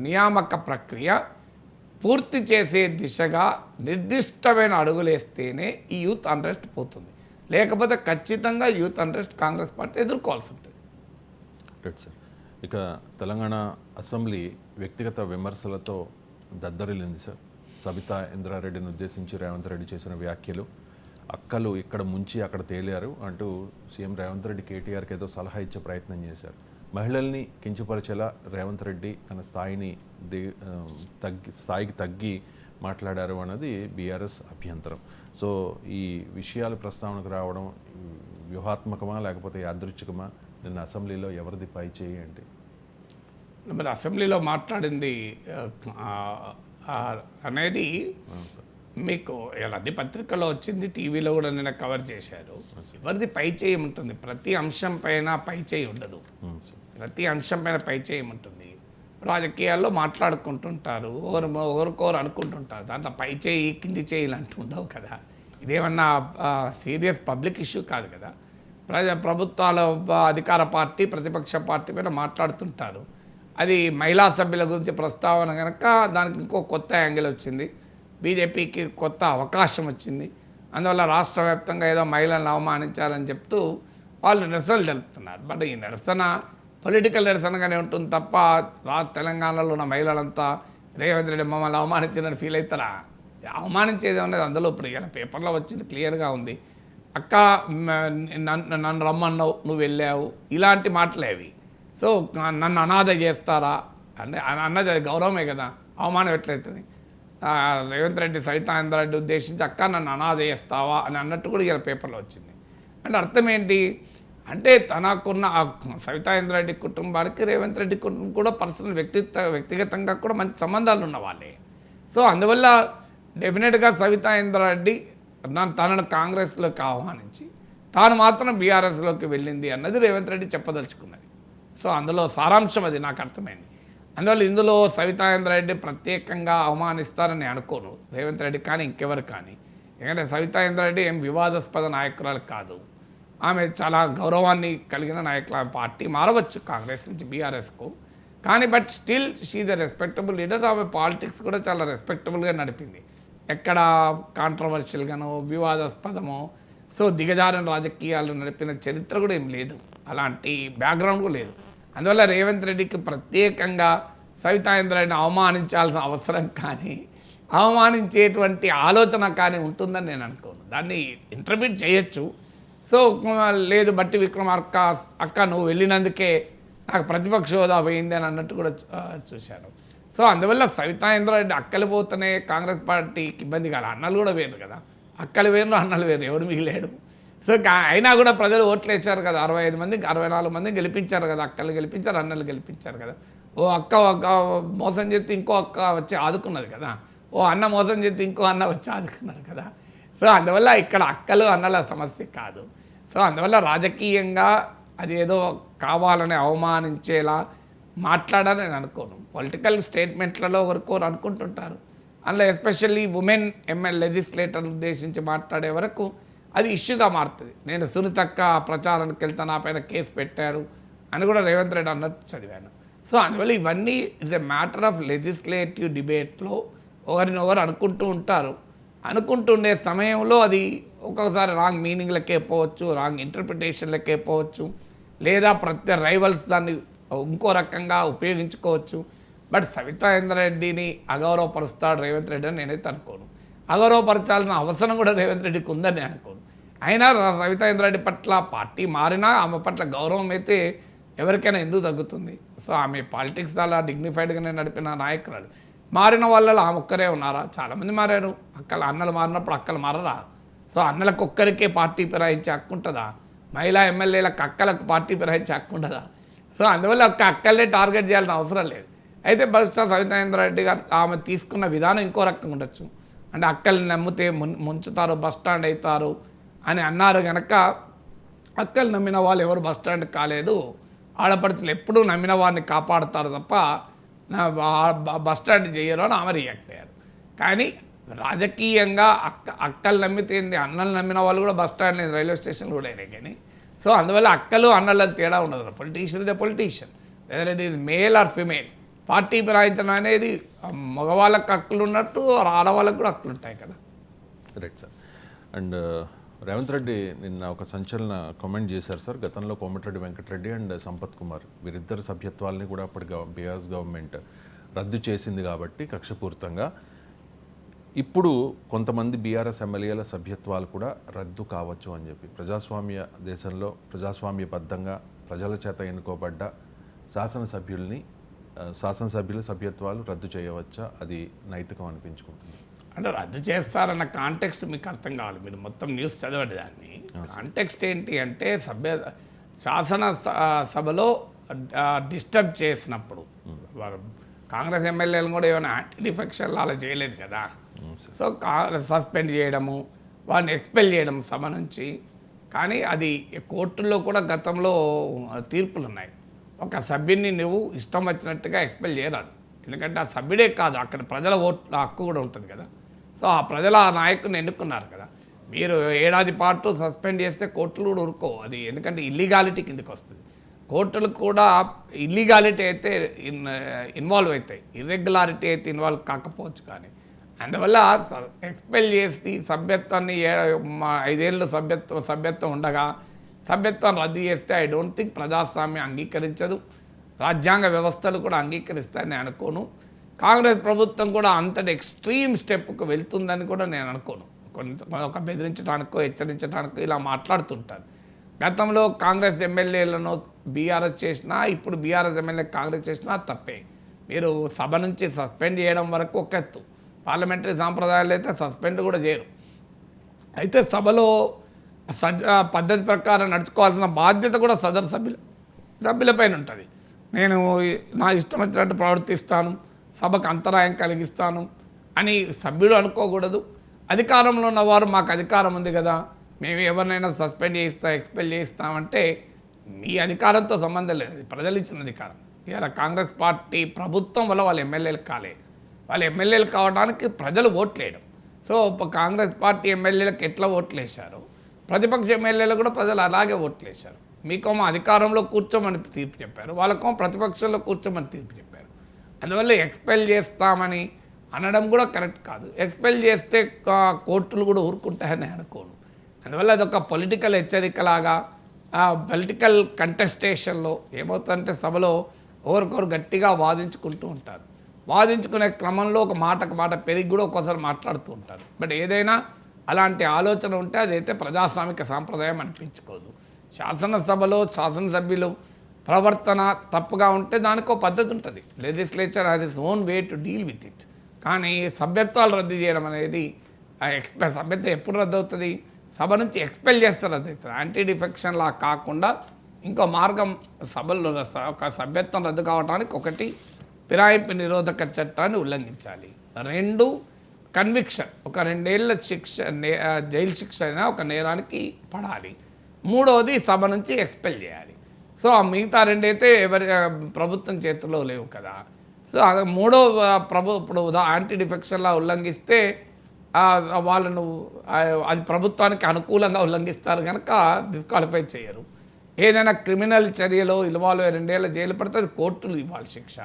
Speaker 2: నియామక ప్రక్రియ పూర్తి చేసే దిశగా నిర్దిష్టమైన అడుగులేస్తేనే ఈ యూత్ అన్రెస్ట్ పోతుంది. లేకపోతే ఖచ్చితంగా యూత్ అన్రెస్ట్ కాంగ్రెస్ పార్టీ ఎదుర్కోవాల్సి ఉంటుంది.
Speaker 1: Right sir. ఇక తెలంగాణ అసెంబ్లీ వ్యక్తిగత విమర్శలతో దద్దరిల్లింది సార్. సబితా ఇంద్రారెడ్డిని ఉద్దేశించి రేవంత్ రెడ్డి చేసిన వ్యాఖ్యలు, అక్కలు ఇక్కడ ముంచి అక్కడ తేలారు అంటూ సీఎం రేవంత్ రెడ్డి కేటీఆర్కి ఏదో సలహా ఇచ్చే ప్రయత్నం చేశారు. మహిళల్ని కించపరిచేలా రేవంత్ రెడ్డి తన స్థాయికి తగ్గి మాట్లాడారు అన్నది బీఆర్ఎస్ అభ్యంతరం. సో ఈ విషయాలు ప్రస్తావనకు రావడం వ్యూహాత్మకమా లేకపోతే యాదృచ్ఛికమా? నిన్న అసెంబ్లీలో ఎవరిది పై చేయండి?
Speaker 2: మరి అసెంబ్లీలో మాట్లాడింది అనేది మీకు అన్ని పత్రికల్లో వచ్చింది, టీవీలో కూడా నిన్న కవర్ చేశారు. ఎవరిది పై చేయి ఉంటుంది? ప్రతి అంశం పైన పై చేయి ఉండదు, ప్రతి అంశం పైన పై చేయి ఉంటుంది. రాజకీయాల్లో మాట్లాడుకుంటుంటారు, ఒకరికొకరు అనుకుంటుంటారు, దాంట్లో పై చేయి కింది చేయిలు అంటూ ఉండవు కదా. ఇదేమన్నా సీరియస్ పబ్లిక్ ఇష్యూ కాదు కదా. ప్రభుత్వాల అధికార పార్టీ ప్రతిపక్ష పార్టీ పైన మాట్లాడుతుంటారు. అది మహిళా సభ్యుల గురించి ప్రస్తావన కనుక దానికి ఇంకో కొత్త యాంగిల్ వచ్చింది, బీజేపీకి కొత్త అవకాశం వచ్చింది. అందువల్ల రాష్ట్ర వ్యాప్తంగా ఏదో మహిళలను అవమానించారని చెప్తూ వాళ్ళు నిరసనలు తెలుపుతున్నారు. బట్ ఈ నిరసన పొలిటికల్ నిరసనగానే ఉంటుంది తప్ప తెలంగాణలో ఉన్న మహిళలంతా రేవంత్ రెడ్డి మమ్మల్ని అవమానించిందని ఫీల్ అవుతారా? అవమానించేది అనేది అందులో ఇప్పుడు ఇలా పేపర్లో వచ్చింది, క్లియర్గా ఉంది. అక్క నన్ను రమ్మన్నావు, నువ్వు వెళ్ళావు, ఇలాంటి మాటలే అవి. సో నన్ను అనాథ చేస్తారా అన్నది అది గౌరవమే కదా, అవమానం ఎట్లయితుంది? రేవంత్ రెడ్డి సవితా ఇంద్రారెడ్డి ఉద్దేశించి అక్క నన్ను అనాథ చేస్తావా అని అన్నట్టు కూడా ఇలా పేపర్లో వచ్చింది. అంటే అర్థం ఏంటి అంటే తనకున్న సవితా ఇంద్రారెడ్డి కుటుంబానికి రేవంత్ రెడ్డి కుటుంబం కూడా పర్సనల్ వ్యక్తిగతంగా కూడా మంచి సంబంధాలు ఉన్న వాళ్ళే. సో అందువల్ల డెఫినెట్గా సవితా ఇంద్రారెడ్డి తనను కాంగ్రెస్లోకి ఆహ్వానించి తాను మాత్రం బీఆర్ఎస్లోకి వెళ్ళింది అన్నది రేవంత్ రెడ్డి చెప్పదలుచుకున్నది. సో అందులో సారాంశం అది నాకు అర్థమైంది. అందువల్ల ఇందులో సవితా ఇంద్రారెడ్డి ప్రత్యేకంగా అవమానిస్తారని అనుకోను రేవంత్ రెడ్డి కానీ ఇంకెవరు కానీ. ఎందుకంటే సవితా ఇంద్రారెడ్డి ఏం వివాదాస్పద నాయకురాలు కాదు, ఆమె చాలా గౌరవాన్ని కలిగిన నాయకుల. పార్టీ మారవచ్చు కాంగ్రెస్ నుంచి బీఆర్ఎస్కు, కానీ but still she the respectable leader. ఆమె పాలిటిక్స్ కూడా చాలా రెస్పెక్టబుల్గా నడిపింది, ఎక్కడ కాంట్రవర్షియల్గానో వివాదాస్పదమో సో దిగజారిన రాజకీయాలు నడిపిన చరిత్ర కూడా ఏం లేదు, అలాంటి బ్యాక్గ్రౌండ్ కూడా లేదు. అందువల్ల రేవంత్ రెడ్డికి ప్రత్యేకంగా సవితా ఇంద్రారెడ్డిని అవమానించాల్సిన అవసరం కానీ అవమానించేటువంటి ఆలోచన కానీ ఉంటుందని నేను అనుకోను. దాన్ని ఇంటర్ప్రిట్ చేయొచ్చు. సో లేదు బట్టి విక్రమార్క అక్క నువ్వు వెళ్ళినందుకే నాకు ప్రతిపక్ష హోదా పోయింది అని అన్నట్టు కూడా చూశాను. సో అందువల్ల సవితా ఇంద్రారెడ్డి అక్కలు పోతేనే కాంగ్రెస్ పార్టీకి ఇబ్బంది కాదు. అన్నలు కూడా వేరు కదా, అక్కలు వేరు అన్నలు వేరు, ఎవడు మిగిలేడు. సో అయినా కూడా ప్రజలు ఓట్లు వేశారు కదా, 65 మంది 64 మంది గెలిపించారు కదా, అక్కలు గెలిపించారు, అన్నలు గెలిపించారు కదా. ఓ అక్క మోసం చేస్తే ఇంకో అక్క వచ్చి ఆదుకున్నది కదా, ఓ అన్న మోసం చేస్తే ఇంకో అన్న వచ్చి ఆదుకున్నాడు కదా. సో అందువల్ల ఇక్కడ అక్కలు అన్నల సమస్య కాదు. సో అందువల్ల రాజకీయంగా అది ఏదో కావాలని అవమానించేలా మాట్లాడాలని నేను అనుకోను. పొలిటికల్ స్టేట్మెంట్లలో ఒకరికొరు అనుకుంటుంటారు, అందులో ఎస్పెషల్లీ ఉమెన్ లెజిస్లేటర్ని ఉద్దేశించి మాట్లాడే వరకు అది ఇష్యూగా మారుతుంది. నేను సునీతక్క ప్రచారానికి వెళ్తా నా పైన కేసు పెట్టారు అని కూడా రేవంత్ రెడ్డి అన్నట్టు చదివాను. సో అందువల్ల ఇవన్నీ it's a matter of legislative డిబేట్లో ఒకరినొకరు అనుకుంటూ ఉంటారు. అనుకుంటుండే సమయంలో అది ఒక్కొక్కసారి రాంగ్ మీనింగ్లకే పోవచ్చు, రాంగ్ ఇంటర్ప్రిటేషన్లకే పోవచ్చు, లేదా ప్రతి రైవల్స్ దాన్ని ఇంకో రకంగా ఉపయోగించుకోవచ్చు. బట్ సవితా ఇంద్రారెడ్డిని అగౌరవపరుస్తాడు రేవంత్ రెడ్డి అని నేనైతే అనుకోను. అగౌరవపరచాల్సిన అవసరం కూడా రేవంత్ రెడ్డికి ఉందని నేను అనుకోను. అయినా సవితా ఇంద్రారెడ్డి పట్ల పార్టీ మారినా ఆమె పట్ల గౌరవం అయితే ఎవరికైనా ఎందుకు తగ్గుతుంది? సో ఆమె పాలిటిక్స్ చాలా డిగ్నిఫైడ్గానే నడిపిన నాయకురాలు. మారిన వాళ్ళలో ఆమె ఒక్కరే ఉన్నారా? చాలామంది మారారు. అన్నలు మారినప్పుడు అక్కలు మారరా? సో అన్నలకు ఒక్కరికే పార్టీ ఫిరాయించే హక్కు ఉంటుందా? మహిళా ఎమ్మెల్యేలకు అక్కలకు పార్టీ ఫిరాయించే హక్కు ఉండదా? సో అందువల్ల ఒక్క అక్కల్నే టార్గెట్ చేయాల్సిన అవసరం లేదు. అయితే బహుశా సవితాంద్రారెడ్డి గారు ఆమె తీసుకున్న విధానం ఇంకో రకంగా ఉండొచ్చు. అంటే అక్కల్ని నమ్మితే ముంచుతారు, బస్ స్టాండ్ అవుతారు అని అన్నారు కనుక అక్కలు నమ్మిన వాళ్ళు ఎవరు బస్ స్టాండ్ కాలేదు, ఆడపడుచులు ఎప్పుడూ నమ్మిన వారిని కాపాడుతారు తప్ప బస్ స్టాండ్ చేయరు అని ఆమె రియాక్ట్ అయ్యారు. కానీ రాజకీయంగా అక్కలు నమ్మితే అన్నలు నమ్మిన వాళ్ళు కూడా బస్ స్టాండ్ రైల్వే స్టేషన్ కూడా అయినాయి. కానీ సో అందువల్ల అక్కలు అన్నలకు తేడా ఉండదు. Politician is the politician, whether it is male or female. Party ఫిరాయించడం అనేది మగవాళ్ళకి హక్కులు ఉన్నట్టు ఆడవాళ్ళకు కూడా హక్కులు ఉంటాయి కదా.
Speaker 1: Right sir. And Revanth Reddy నిన్న ఒక సంచలన కామెంట్ చేశారు సార్. గతంలో కోమటిరెడ్డి వెంకటరెడ్డి అండ్ సంపత్ కుమార్ వీరిద్దరు సభ్యత్వాలని కూడా అప్పటి బీఆర్ఎస్ గవర్నమెంట్ రద్దు చేసింది కాబట్టి కక్షపూరితంగా ఇప్పుడు కొంతమంది బీఆర్ఎస్ ఎమ్మెల్యేల సభ్యత్వాలు కూడా రద్దు కావచ్చు అని చెప్పి, ప్రజాస్వామ్య దేశంలో ప్రజాస్వామ్యబద్ధంగా ప్రజల చేత ఎన్నుకోబడ్డ శాసనసభ్యుల సభ్యత్వాలు రద్దు చేయవచ్చా? అది నైతికం అనిపించుకుంటుంది.
Speaker 2: అంటే రద్దు చేస్తారన్న కాంటెక్స్ట్ మీకు అర్థం కావాలి. మీరు మొత్తం న్యూస్ చదవండి. దాన్ని కాంటెక్స్ట్ ఏంటి అంటే శాసనసభలో డిస్టర్బ్ చేసినప్పుడు కాంగ్రెస్ ఎమ్మెల్యేలు కూడా ఏమైనా యాంటీ డిఫెక్షన్ అలా చేయలేదు కదా. సో సస్పెండ్ చేయడము, వాడిని ఎక్స్పెల్ చేయడం సభ నుంచి. కానీ అది కోర్టుల్లో కూడా గతంలో తీర్పులు ఉన్నాయి. ఒక సభ్యున్ని నువ్వు ఇష్టం వచ్చినట్టుగా ఎక్స్పెల్ చేయరాదు. ఎందుకంటే ఆ సభ్యుడే కాదు, అక్కడ ప్రజల ఓట్ల హక్కు కూడా ఉంటుంది కదా. సో ఆ ప్రజల ఆ నాయకుడిని ఎన్నుకున్నారు కదా. మీరు ఏడాది పాటు సస్పెండ్ చేస్తే కోర్టులు కూడా ఊరుకోవు. అది ఎందుకంటే ఇల్లీగాలిటీ కిందకి వస్తుంది. కోర్టులు కూడా ఇల్లీగాలిటీ అయితే ఇన్వాల్వ్ అవుతాయి, ఇర్రెగ్యులారిటీ అయితే ఇన్వాల్వ్ కాకపోవచ్చు. కానీ అందువల్ల ఎక్స్పెల్ చేసి సభ్యత్వాన్ని 5 ఏళ్ళు సభ్యత్వం ఉండగా సభ్యత్వం రద్దు చేస్తే ఐ డోంట్ థింక్ ప్రజాస్వామ్యం అంగీకరించదు, రాజ్యాంగ వ్యవస్థలు కూడా అంగీకరిస్తాయని అనుకోను. కాంగ్రెస్ ప్రభుత్వం కూడా అంతటి ఎక్స్ట్రీమ్ స్టెప్కు వెళ్తుందని కూడా నేను అనుకోను. ఒక బెదిరించడానికో హెచ్చరించడానికో ఇలా మాట్లాడుతుంటారు. గతంలో కాంగ్రెస్ ఎమ్మెల్యేలను బీఆర్ఎస్ చేసినా, ఇప్పుడు బీఆర్ఎస్ ఎమ్మెల్యే కాంగ్రెస్ చేసినా తప్పే. మీరు సభ నుంచి సస్పెండ్ చేయడం వరకు ఒక ఎత్తు, పార్లమెంటరీ సాంప్రదాయాలు అయితే సస్పెండ్ కూడా చేయరు. అయితే సభలో పద్ధతి ప్రకారం నడుచుకోవాల్సిన బాధ్యత కూడా సదరు సభ్యులపైన ఉంటుంది. నేను నా ఇష్టం వచ్చినట్టు ప్రవర్తిస్తాను, సభకు అంతరాయం కలిగిస్తాను అని సభ్యుడు అనుకోకూడదు. అధికారంలో ఉన్నవారు మాకు అధికారం ఉంది కదా, మేము ఎవరినైనా సస్పెండ్ చేయిస్తాం, ఎక్స్పెల్ చేయిస్తామంటే మీ అధికారంతో సంబంధం లేదు, ప్రజలు ఇచ్చిన అధికారం. ఇలా కాంగ్రెస్ పార్టీ ప్రభుత్వం వల్ల వాళ్ళు ఎమ్మెల్యేలు కాలేదు. వాళ్ళు ఎమ్మెల్యేలు కావడానికి ప్రజలు ఓట్లేయడం. సో కాంగ్రెస్ పార్టీ ఎమ్మెల్యేలకు ఎట్లా ఓట్లేశారు, ప్రతిపక్ష ఎమ్మెల్యేలు కూడా ప్రజలు అలాగే ఓట్లేశారు. మీకేమో అధికారంలో కూర్చోమని తీర్పు చెప్పారు, వాళ్ళకేమో ప్రతిపక్షంలో కూర్చోమని తీర్పు చెప్పారు. అందువల్ల ఎక్స్పెల్ చేస్తామని అనడం కూడా కరెక్ట్ కాదు. ఎక్స్పెల్ చేస్తే కోర్టులు కూడా ఊరుకుంటాయని అనుకోను. అందువల్ల అదొక పొలిటికల్ హెచ్చరికలాగా పొలిటికల్ కంటెస్టేషన్లో ఏమవుతుందంటే సభలో ఒకరికొకరు గట్టిగా వాదించుకుంటూ ఉంటారు. వాదించుకునే క్రమంలో ఒక మాటకు మాట పెరిగి కూడా ఒక్కోసారి మాట్లాడుతూ ఉంటారు. బట్ ఏదైనా అలాంటి ఆలోచన ఉంటే అదైతే ప్రజాస్వామిక సాంప్రదాయం అనిపించుకోదు. శాసనసభలో శాసనసభ్యులు ప్రవర్తన తప్పుగా ఉంటే దానికో పద్ధతి ఉంటుంది. Legislature has its own way to deal with it. కానీ సభ్యత్వాలు రద్దు చేయడం అనేది సభ్యత్వం ఎప్పుడు రద్దు అవుతుంది? సభ నుంచి ఎక్స్పెల్ చేస్తే రద్దు అవుతుంది. యాంటీ డిఫెక్షన్ లా కాకుండా ఇంకో మార్గం సభలో ఒక సభ్యత్వం రద్దు కావడానికి ఒకటి ఫిరాయింపు నిరోధక చట్టాన్ని ఉల్లంఘించాలి, 2 కన్విక్షన్, ఒక 2 ఏళ్ల శిక్ష జైలు శిక్ష అయినా ఒక నేరానికి పడాలి, 3వది సభ నుంచి ఎక్స్పెల్ చేయాలి. సో ఆ మిగతా 2 అయితే ప్రభుత్వం చేతిలో లేవు కదా. సో 3వ ఇప్పుడు యాంటీ డిఫెక్షన్లా ఉల్లంఘిస్తే వాళ్ళను అది ప్రభుత్వానికి అనుకూలంగా ఉల్లంఘిస్తారు కనుక డిస్క్వాలిఫై చేయరు. ఏదైనా క్రిమినల్ చర్యలో ఇన్వాల్వ్ 2 ఏళ్ల జైలు పడితే అది కోర్టులు ఇవ్వాలి శిక్ష.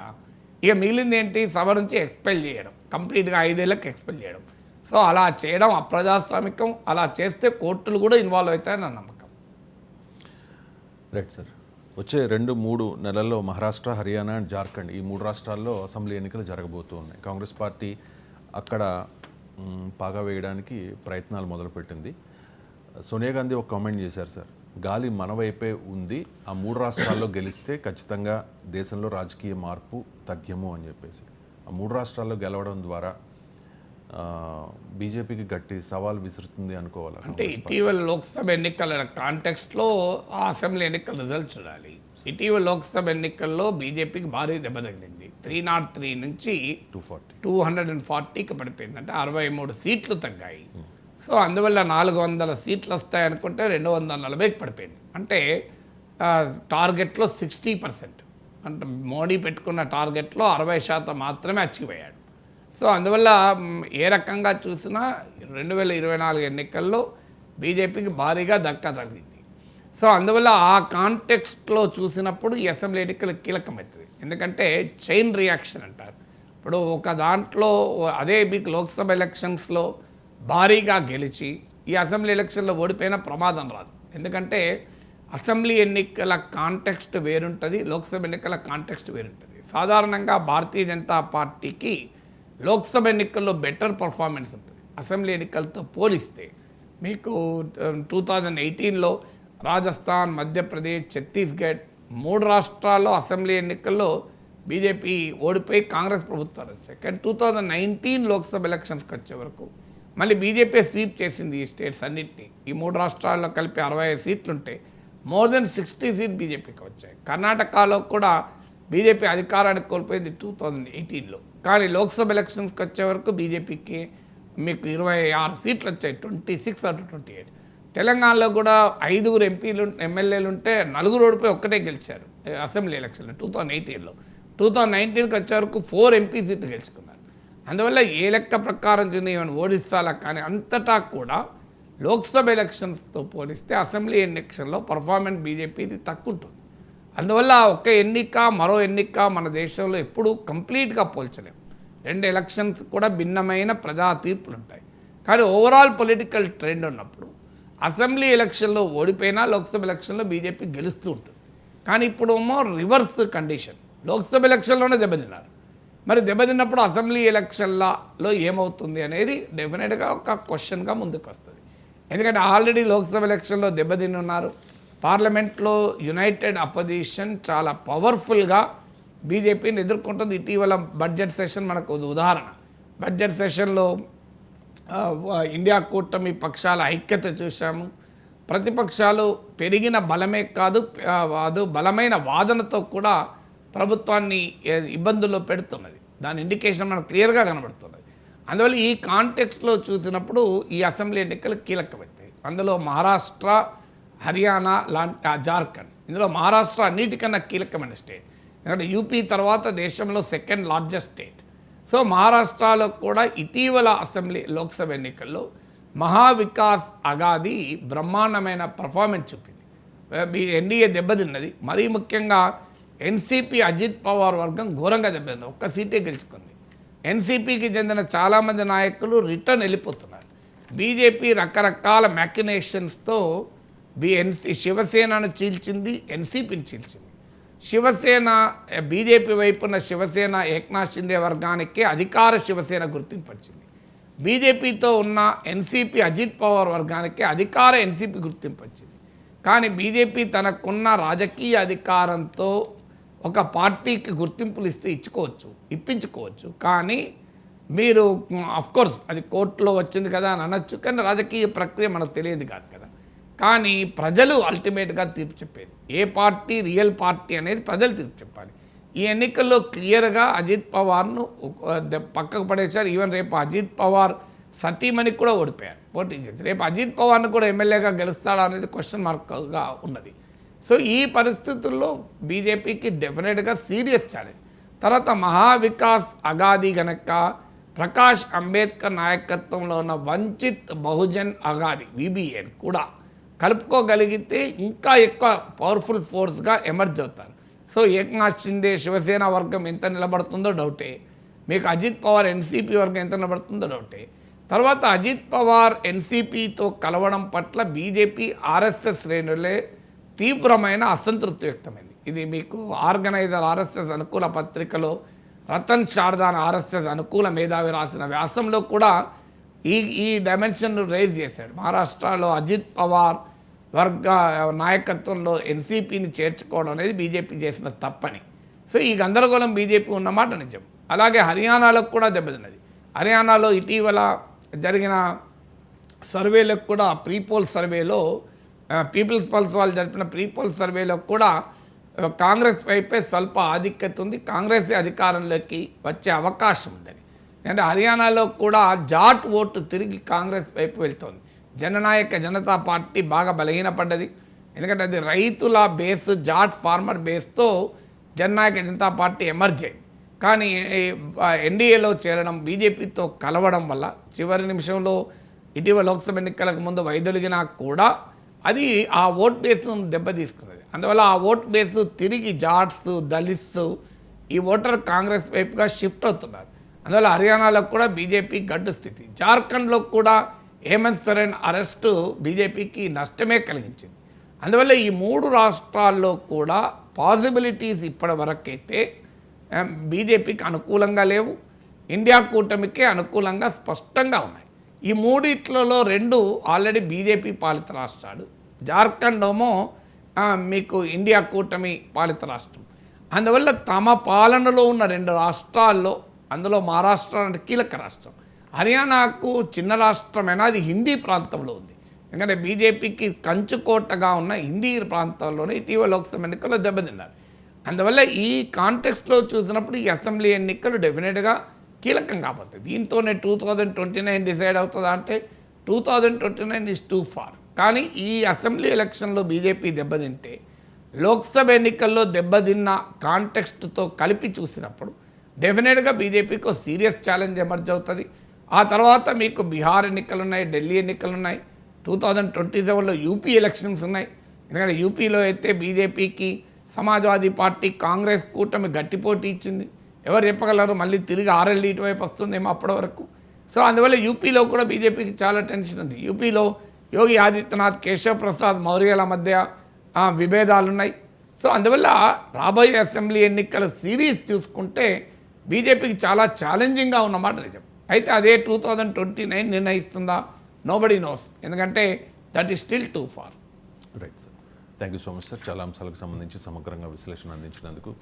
Speaker 2: ఇక మిగిలింది ఏంటి? సభ నుంచి ఎక్స్పెల్ చేయడం, కంప్లీట్గా 5 ఏళ్ళకి ఎక్స్పెల్ చేయడం. సో అలా చేయడం అప్రజాస్వామికం. అలా చేస్తే కోర్టులు కూడా ఇన్వాల్వ్ అవుతాయని నా నమ్మకం.
Speaker 1: Right sir. వచ్చే 2-3 నెలల్లో మహారాష్ట్ర, హర్యానా అండ్ జార్ఖండ్ ఈ 3 రాష్ట్రాల్లో అసెంబ్లీ ఎన్నికలు జరగబోతూ ఉన్నాయి. కాంగ్రెస్ పార్టీ అక్కడ పాగా వేయడానికి ప్రయత్నాలు మొదలుపెట్టింది. సోనియా గాంధీ ఒక కామెంట్ చేశారు సార్, గాలి మన వైపే ఉంది, ఆ 3 రాష్ట్రాల్లో గెలిస్తే ఖచ్చితంగా దేశంలో రాజకీయ మార్పు తథ్యము అని చెప్పేసి. ఆ 3 రాష్ట్రాల్లో గెలవడం ద్వారా బీజేపీకి గట్టి సవాల్ విసురుతుంది అనుకోవాలి.
Speaker 2: అంటే ఇటీవల లోక్సభ ఎన్నికల కాంటెక్స్ట్లో ఆ అసెంబ్లీ ఎన్నికల రిజల్ట్ చూడాలి. ఇటీవల లోక్సభ ఎన్నికల్లో బీజేపీకి భారీ దెబ్బ తగిలింది. 303 నుంచి 240కి పడిపోయింది. అంటే 63 సీట్లు తగ్గాయి. సో అందువల్ల 400 సీట్లు వస్తాయనుకుంటే 240కి పడిపోయింది. అంటే టార్గెట్లో 60%, అంటే మోడీ పెట్టుకున్న టార్గెట్లో 60% మాత్రమే అచీవ్ అయ్యాడు. సో అందువల్ల ఏ రకంగా చూసినా 2024 ఎన్నికల్లో బీజేపీకి భారీగా దక్కా తగిలింది. సో అందువల్ల ఆ కాంటెక్స్ట్లో చూసినప్పుడు ఈ అసెంబ్లీ ఎన్నికలు కీలకమవుతుంది. ఎందుకంటే చైన్ రియాక్షన్ అంటారు. ఇప్పుడు ఒక దాంట్లో అదే మీకు లోక్సభ ఎలక్షన్స్లో భారీగా గెలిచి ఈ అసెంబ్లీ ఎలక్షన్లో ఓడిపోయిన ప్రమాదం రాదు. ఎందుకంటే అసెంబ్లీ ఎన్నికల కాంటెక్స్ట్ వేరుంటుంది, లోక్సభ ఎన్నికల కాంటెక్స్ట్ వేరుంటుంది. సాధారణంగా భారతీయ జనతా పార్టీకి లోక్సభ ఎన్నికల్లో బెటర్ పర్ఫార్మెన్స్ ఉంటుంది అసెంబ్లీ ఎన్నికలతో పోలిస్తే. మీకు 2018లో రాజస్థాన్, మధ్యప్రదేశ్, ఛత్తీస్గఢ్ 3 రాష్ట్రాల్లో అసెంబ్లీ ఎన్నికల్లో బీజేపీ ఓడిపోయి కాంగ్రెస్ ప్రభుత్వాలు వచ్చాయి. కానీ 2019 లోక్సభ ఎలక్షన్స్కి వచ్చే వరకు మళ్ళీ బీజేపీ స్వీప్ చేసింది ఈ స్టేట్స్ అన్నింటినీ. ఈ 3 రాష్ట్రాల్లో కలిపి 65 సీట్లుంటే మోర్ దెన్ 60 సీట్ బీజేపీకి వచ్చాయి. కర్ణాటకలో కూడా బీజేపీ అధికారానికి కోల్పోయింది 2018లో. కానీ లోక్సభ ఎలక్షన్స్కి వచ్చే వరకు బీజేపీకి మీకు 26 సీట్లు వచ్చాయి, 26 out of 28. తెలంగాణలో కూడా 5 ఎమ్మెల్యేలు ఉంటే 4 ఓడిపోయి ఒక్కటే గెలిచారు అసెంబ్లీ ఎలక్షన్లో 2018లో. 2019కి వచ్చే వరకు 4 ఎంపీ సీట్లు గెలుచుకున్నారు. అందువల్ల ఏ లెక్క ప్రకారం ఏమైనా ఓడిస్తాలా, కానీ అంతటా కూడా లోక్సభ ఎలక్షన్స్తో పోలిస్తే అసెంబ్లీ ఎలక్షన్లో పర్ఫార్మెన్స్ బీజేపీది తక్కువ ఉంటుంది. అందువల్ల ఒక ఎన్నిక మరో ఎన్నిక మన దేశంలో ఎప్పుడూ కంప్లీట్గా పోల్చలేము. 2 ఎలక్షన్స్ కూడా భిన్నమైన ప్రజా తీర్పులు ఉంటాయి. కానీ ఓవరాల్ పొలిటికల్ ట్రెండ్ ఉన్నప్పుడు అసెంబ్లీ ఎలక్షన్లో ఓడిపోయినా లోక్సభ ఎలక్షన్లో బీజేపీ గెలుస్తూ ఉంటుంది. కానీ ఇప్పుడు ఏమో రివర్స్ కండిషన్, లోక్సభ ఎలక్షన్లోనే దెబ్బతిన్నారు. మరి దెబ్బతిన్నప్పుడు అసెంబ్లీ ఎలక్షన్లలో ఏమవుతుంది అనేది డెఫినెట్గా ఒక క్వశ్చన్గా ముందుకు వస్తుంది. ఎందుకంటే ఆల్రెడీ లోక్సభ ఎలక్షన్లో దెబ్బతిని ఉన్నారు. పార్లమెంట్లో యునైటెడ్ అపోజిషన్ చాలా పవర్ఫుల్గా బీజేపీని ఎదుర్కొంటుంది. ఇటీవల బడ్జెట్ సెషన్ మనకు ఉదాహరణ. బడ్జెట్ సెషన్లో ఇండియా కూటమి పక్షాల ఐక్యత చూసాము. ప్రతిపక్షాలు పెరిగిన బలమే కాదు, అది బలమైన వాదనతో కూడా ప్రభుత్వాన్ని ఇబ్బందుల్లో పెడుతున్నది. దాని ఇండికేషన్ మనకు క్లియర్గా కనబడుతున్నది. అందువల్ల ఈ కాంటెక్స్ట్లో చూసినప్పుడు ఈ అసెంబ్లీ ఎన్నికలు కీలకమవుతాయి. అందులో మహారాష్ట్ర, హర్యానా లాంటి జార్ఖండ్, ఇందులో మహారాష్ట్ర అన్నిటికన్నా కీలకమైన స్టేట్. ఎందుకంటే యూపీ తర్వాత దేశంలో 2nd లార్జెస్ట్ స్టేట్. సో మహారాష్ట్రలో కూడా ఇటీవల అసెంబ్లీ లోక్సభ ఎన్నికల్లో మహావికాస్ అఘాదీ బ్రహ్మాండమైన పర్ఫార్మెన్స్ చూపింది. ఎన్డీఏ దెబ్బతిన్నది. మరీ ముఖ్యంగా ఎన్సీపీ అజిత్ పవార్ వర్గం ఘోరంగా దెబ్బతింది, ఒక్క సీటే గెలుచుకుంది. ఎన్సీపీకి చెందిన చాలామంది నాయకులు రిటర్న్ వెళ్ళిపోతున్నారు. బీజేపీ రకరకాల మ్యాకినేషన్స్తో శివసేనను చీల్చింది, ఎన్సీపీని చీల్చింది. శివసేన బీజేపీ వైపున శివసేన ఏక్నాథ్ షిందే వర్గానికి అధికార శివసేన గుర్తింపు వచ్చింది. బీజేపీతో ఉన్న ఎన్సీపీ అజిత్ పవార్ వర్గానికి అధికార ఎన్సీపీ గుర్తింపు వచ్చింది. కానీ బీజేపీ తనకున్న రాజకీయ అధికారంతో ఒక పార్టీకి గుర్తింపులు ఇస్తే ఇప్పించుకోవచ్చు. కానీ మీరు అఫ్కోర్స్ అది కోర్టులో వచ్చింది కదా అని అనొచ్చు, కానీ రాజకీయ ప్రక్రియ మనకు తెలియదు కాదు కదా. కానీ ప్రజలు అల్టిమేట్గా తీర్పు చెప్పేది. ఏ పార్టీ రియల్ పార్టీ అనేది ప్రజలు తీర్పు చెప్పాలి. ఈ ఎన్నికల్లో క్లియర్గా అజిత్ పవార్ను పక్కకు పడేశారు. ఈవెన్ రేపు అజిత్ పవార్ సతీమణికి కూడా ఓడిపోయారు, పోటీ చేసి. రేపు అజిత్ పవార్ను కూడా ఎమ్మెల్యేగా గెలుస్తాడా అనేది క్వశ్చన్ మార్క్గా ఉన్నది. సో ఈ పరిస్థితుల్లో బీజేపీకి డెఫినెట్గా సీరియస్ ఛాలెంజ్. తర్వాత మహావికాస్ అఘాదీ గనక ప్రకాష్ అంబేద్కర్ నాయకత్వంలో ఉన్న వంచిత్ బహుజన్ అఘాదీ విబిఎన్ కూడా కలుపుకోగలిగితే ఇంకా ఎక్కువ పవర్ఫుల్ ఫోర్స్గా ఎమర్జ్ అవుతారు. సో ఏక్నాథ్ షిందే శివసేన వర్గం ఎంత నిలబడుతుందో డౌటే, మీకు అజిత్ పవార్ ఎన్సీపీ వర్గం ఎంత నిలబడుతుందో డౌటే. తర్వాత అజిత్ పవార్ ఎన్సీపీతో కలవడం పట్ల బీజేపీ ఆర్ఎస్ఎస్ శ్రేణులే తీవ్రమైన అసంతృప్తి వ్యక్తమైంది. ఇది మీకు ఆర్గనైజర్ ఆర్ఎస్ఎస్ అనుకూల పత్రికలో రతన్ శారదాన్ ఆర్ఎస్ఎస్ అనుకూల మేధావి రాసిన వ్యాసంలో కూడా ఈ డైమెన్షన్ను రైజ్ చేశాడు. మహారాష్ట్రలో అజిత్ పవార్ వర్గ నాయకత్వంలో ఎన్సీపీని చేర్చుకోవడం అనేది బీజేపీ చేసిన తప్పని. సో ఈ గందరగోళం బీజేపీ ఉన్నమాట నిజం. అలాగే హర్యానాలో కూడా దెబ్బతిన్నది. హర్యానాలో ఇటీవల జరిగిన సర్వేలకు కూడా ప్రీపోల్ సర్వేలో పీపుల్స్ పల్స్ వాళ్ళు జరిపిన ప్రీపోల్ సర్వేలో కూడా కాంగ్రెస్ వైపే స్వల్ప ఆధిక్యత ఉంది, కాంగ్రెస్ అధికారంలోకి వచ్చే అవకాశం ఉందని. అంటే హర్యానాలో కూడా జాట్ ఓటు తిరిగి కాంగ్రెస్ వైపు వెళ్తోంది. జననాయక జనతా పార్టీ బాగా బలహీనపడ్డది, ఎందుకంటే అది రైతుల బేస్, జాట్ ఫార్మర్ బేస్తో జననాయక జనతా పార్టీ ఎమర్జ్ అయింది. కానీ ఎన్డీఏలో చేరడం, బీజేపీతో కలవడం వల్ల చివరి నిమిషంలో ఇటీవల లోక్సభ ఎన్నికలకు ముందు వైదొలిగినా కూడా అది ఆ ఓట్ బేస్ను దెబ్బతీసుకున్నది. అందువల్ల ఆ ఓట్ బేస్ తిరిగి జాట్స్, దళిత్స్ ఈ ఓటర్ కాంగ్రెస్ వైపుగా షిఫ్ట్ అవుతున్నారు. అందువల్ల హర్యానాలో కూడా బీజేపీ గడ్డు స్థితి. జార్ఖండ్లో కూడా హేమంత్ సోరెన్ అరెస్టు బీజేపీకి నష్టమే కలిగించింది. అందువల్ల ఈ 3 రాష్ట్రాల్లో కూడా పాసిబిలిటీస్ ఇప్పటి వరకైతే బీజేపీకి అనుకూలంగా లేవు, ఇండియా కూటమికే అనుకూలంగా స్పష్టంగా ఉన్నాయి. ఈ 3 2 ఆల్రెడీ బీజేపీ పాలిత రాష్ట్రాలు, జార్ఖండ్ ఏమో మీకు ఇండియా కూటమి పాలిత రాష్ట్రం. అందువల్ల తమ పాలనలో ఉన్న 2 రాష్ట్రాల్లో, అందులో మహారాష్ట్ర అంటే కీలక రాష్ట్రం, హర్యానాకు చిన్న రాష్ట్రమైనా అది హిందీ ప్రాంతంలో ఉంది. ఎందుకంటే బీజేపీకి కంచుకోటగా ఉన్న హిందీ ప్రాంతంలోనే ఇటీవల లోక్సభ ఎన్నికల్లో దెబ్బతిన్నారు. అందువల్ల ఈ కాంటెక్స్ట్లో చూసినప్పుడు ఈ అసెంబ్లీ ఎన్నికలు డెఫినెట్గా కీలకం కాబోతుంది. దీంతోనే 2029 డిసైడ్ అవుతుందా అంటే 2029 ఈజ్ టూ ఫార్. కానీ ఈ అసెంబ్లీ ఎలక్షన్లో బీజేపీ దెబ్బతింటే లోక్సభ ఎన్నికల్లో దెబ్బతిన్న కాంటెక్స్ట్తో కలిపి చూసినప్పుడు డెఫినెట్గా బీజేపీకి సీరియస్ ఛాలెంజ్ ఎమర్జ్ అవుతుంది. ఆ తర్వాత మీకు బీహార్ ఎన్నికలు ఉన్నాయి, ఢిల్లీ ఎన్నికలు ఉన్నాయి, 2027లో యూపీ ఎలక్షన్స్ ఉన్నాయి. ఎందుకంటే యూపీలో అయితే బీజేపీకి సమాజ్వాదీ పార్టీ, కాంగ్రెస్ కూటమి గట్టి పోటీ ఇచ్చింది. ఎవరు చెప్పగలరు మళ్ళీ తిరిగి ఆర్ఎల్డీ ఇటువైపు వస్తుందేమో అప్పటి వరకు. సో అందువల్ల యూపీలో కూడా బీజేపీకి చాలా టెన్షన్ ఉంది. యూపీలో యోగి ఆదిత్యనాథ్, కేశవ్ ప్రసాద్ మౌర్యల మధ్య విభేదాలున్నాయి. సో అందువల్ల రాబోయే అసెంబ్లీ ఎన్నికల సిరీస్ చూసుకుంటే బీజేపీకి చాలా ఛాలెంజింగ్గా ఉన్నమాట నిజం. అయితే అదే 2029 నిర్ణయిస్తుందా? నోబడీ నోస్, ఎందుకంటే that is still too far.
Speaker 1: Right sir, thank you so much sir. చాలా అంశాలకు సంబంధించి సమగ్రంగా విశ్లేషణ అందించినందుకు.